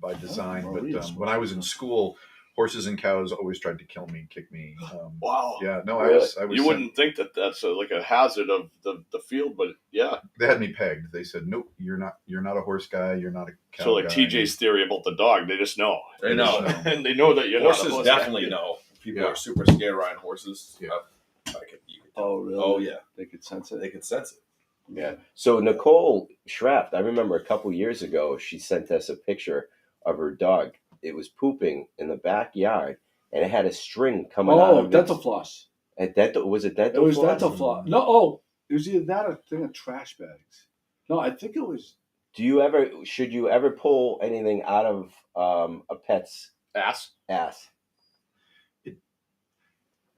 by design. Oh, But Maria's when I was in school, horses and cows always tried to kill me, kick me. Wow. Yeah, no, Really? I was. You wouldn't think that that's like a hazard of the field, but yeah. They had me pegged. They said, "Nope, you're not a horse guy. You're not a cow So like guy." TJ's theory about the dog, they just know. They know. And they know that you're not a Horses horse definitely guy. know. People Yeah. are super scared riding horses. Yeah. You could Oh, really? Oh, yeah. They could sense it. They can sense it. Yeah. So Nicole Schraft, I remember a couple years ago, she sent us a picture of her dog, it was pooping in the backyard, and it had a string coming out of dental floss. Was it dental It was floss? dental floss. No, it was either that or a thing of trash bags. No, I think it was. Should you ever pull anything out of a pet's ass?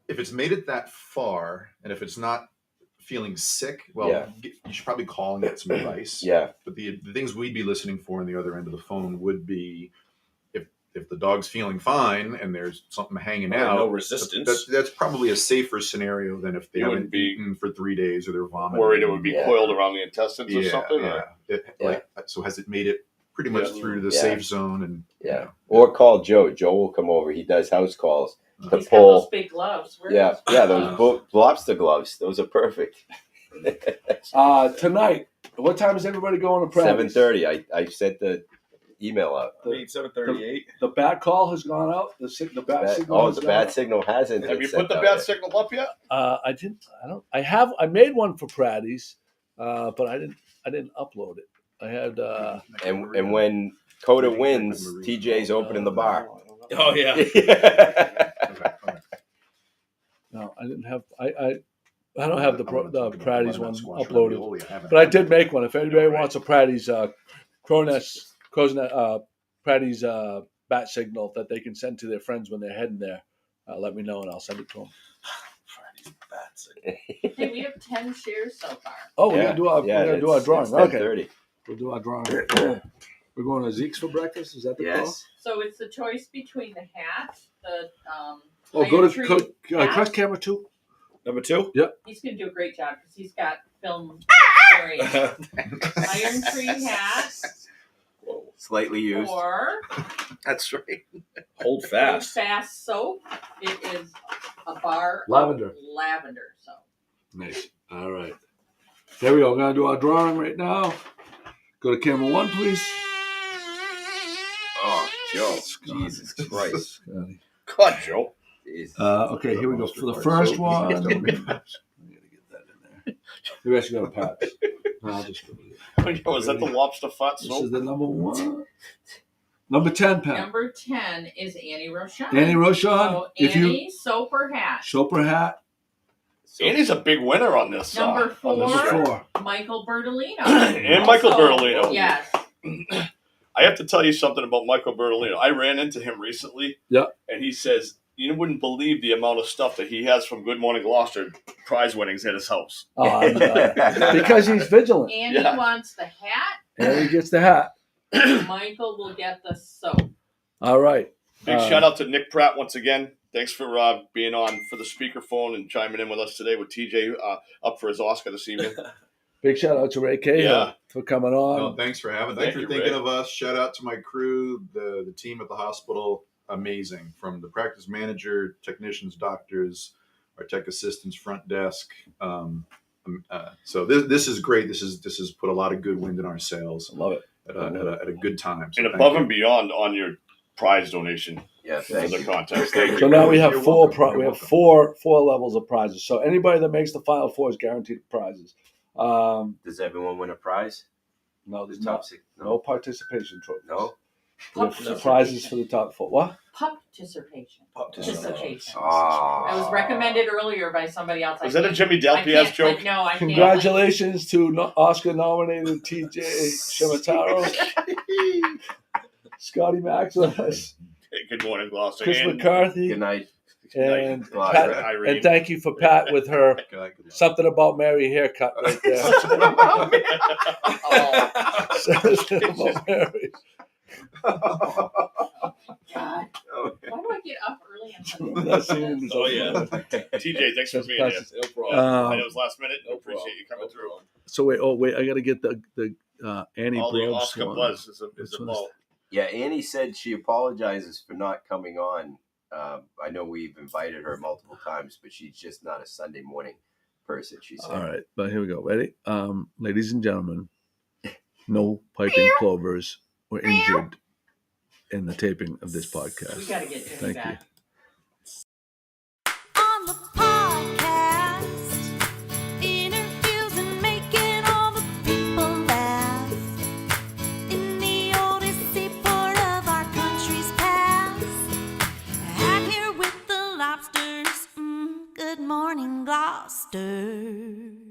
If it's made it that far, and if it's not feeling sick, you should probably call and get some advice. Yeah. But the things we'd be listening for on the other end of the phone would be if the dog's feeling fine and there's something hanging out, no resistance. That's probably a safer scenario than if they haven't eaten for 3 days or they're vomiting. Worried it would be coiled around the intestines or something. Yeah. So has it made it pretty much through the safe zone? And or call Joe. Joe will come over. He does house calls. He's got those big gloves. Those lobster gloves. Those are perfect. Tonight, what time is everybody going to practice? 7:30. I sent the email out. 7:38. The bat call has gone out. The bat signal. Oh, the bat signal hasn't. Have you put the bat signal up yet? I didn't. I don't. I have. I made one for Pratty's, but I didn't upload it. I had. And when Coda wins, TJ's opening the bar. Oh yeah. No, I didn't have. I don't have the Pratty's one uploaded, but I did make one. If anybody wants a Pratty's Crow's Nest, Pratty's bat signal that they can send to their friends when they're heading there, let me know and I'll send it to them. Pratty's bat signal. Hey, we have 10 shares so far. Oh, we're gonna do our drawing. Okay, 10:30. we'll do our drawing. We're going to Zeke's for breakfast. Is that the call? So it's the choice between the hat, the go tree to hat. press camera 2. Number 2. Yep. He's going to do a great job because he's got film experience. Iron tree hat. Slightly used. Or That's right. Hold fast. fast soap. It is a bar Lavender. of lavender. So Nice. All right. There we go. We're going to do our drawing right now. Go to camera 1, please. Oh, Joe. Jesus Christ. God, Joe. Okay, here we go. For the first one. I'm going to get that in there. Maybe I should go to Pat's. No, I'll just go to Joe, is that the lobster fat This soap? is the number 1. Number 10, Pat. number 10 is Annie Rochon. Annie Rochon. So If Annie, soap or hat. Soper hat. Annie's a big winner on this. Number on this four. show. 4. Michael Bertolino. And Michael Bertolino. Yes. I have to tell you something about Michael Bertolino. I ran into him recently. Yeah. And he says, you wouldn't believe the amount of stuff that he has from Good Morning Gloucester prize winnings at his house. Because he's vigilant. Annie wants the hat. And he gets the hat. Michael will get the soap. All right. Big shout out to Nick Pratt once again. Thanks for being on for the speakerphone and chiming in with us today with TJ up for his Oscar this evening. Big shout out to Ray Cahill for coming on. Oh, thanks for having. Thanks for thinking of us. Shout out to my crew, the team at the hospital. Amazing, from the practice manager, technicians, doctors, our tech assistants, front desk. So this is great. This has put a lot of good wind in our sails. I love it at a good time. So and above and beyond on your prize donation. Yes, for the contest. Thank So you. now we have four levels of prizes. So anybody that makes the final 4 is guaranteed prizes. Does everyone win a prize? No, there's no participation trophies. No. The prizes for the top 4. What? Participation. Participation. Oh. That was recommended earlier by somebody else. Was that a Jimmy Delpias joke? No, I can't. Congratulations to Oscar-nominated TJ Shimataro, Scotty Maxwell, Hey, good morning, Gloucester. Chris McCarthy. Good night. And Pat, and thank you for Pat with her something about Mary haircut right there. Something about Mary. Oh, God. Why do I get up early on Sunday? Oh, yeah. TJ, thanks for being here. No problem. I know it was last minute. No appreciate you coming through. So wait, I got to get the Annie all the Brooks Oscar one. buzz is about. Yeah, Annie said she apologizes for not coming on. I know we've invited her multiple times, but she's just not a Sunday morning person, she said. All right, but here we go. Ready? Ladies and gentlemen, no piping plovers were injured in the taping of this podcast. We got to get Jimmy back. You. On the podcast, interviews and making all the people laugh. In the oldest seaport of our country's past. Good morning, Gloucester.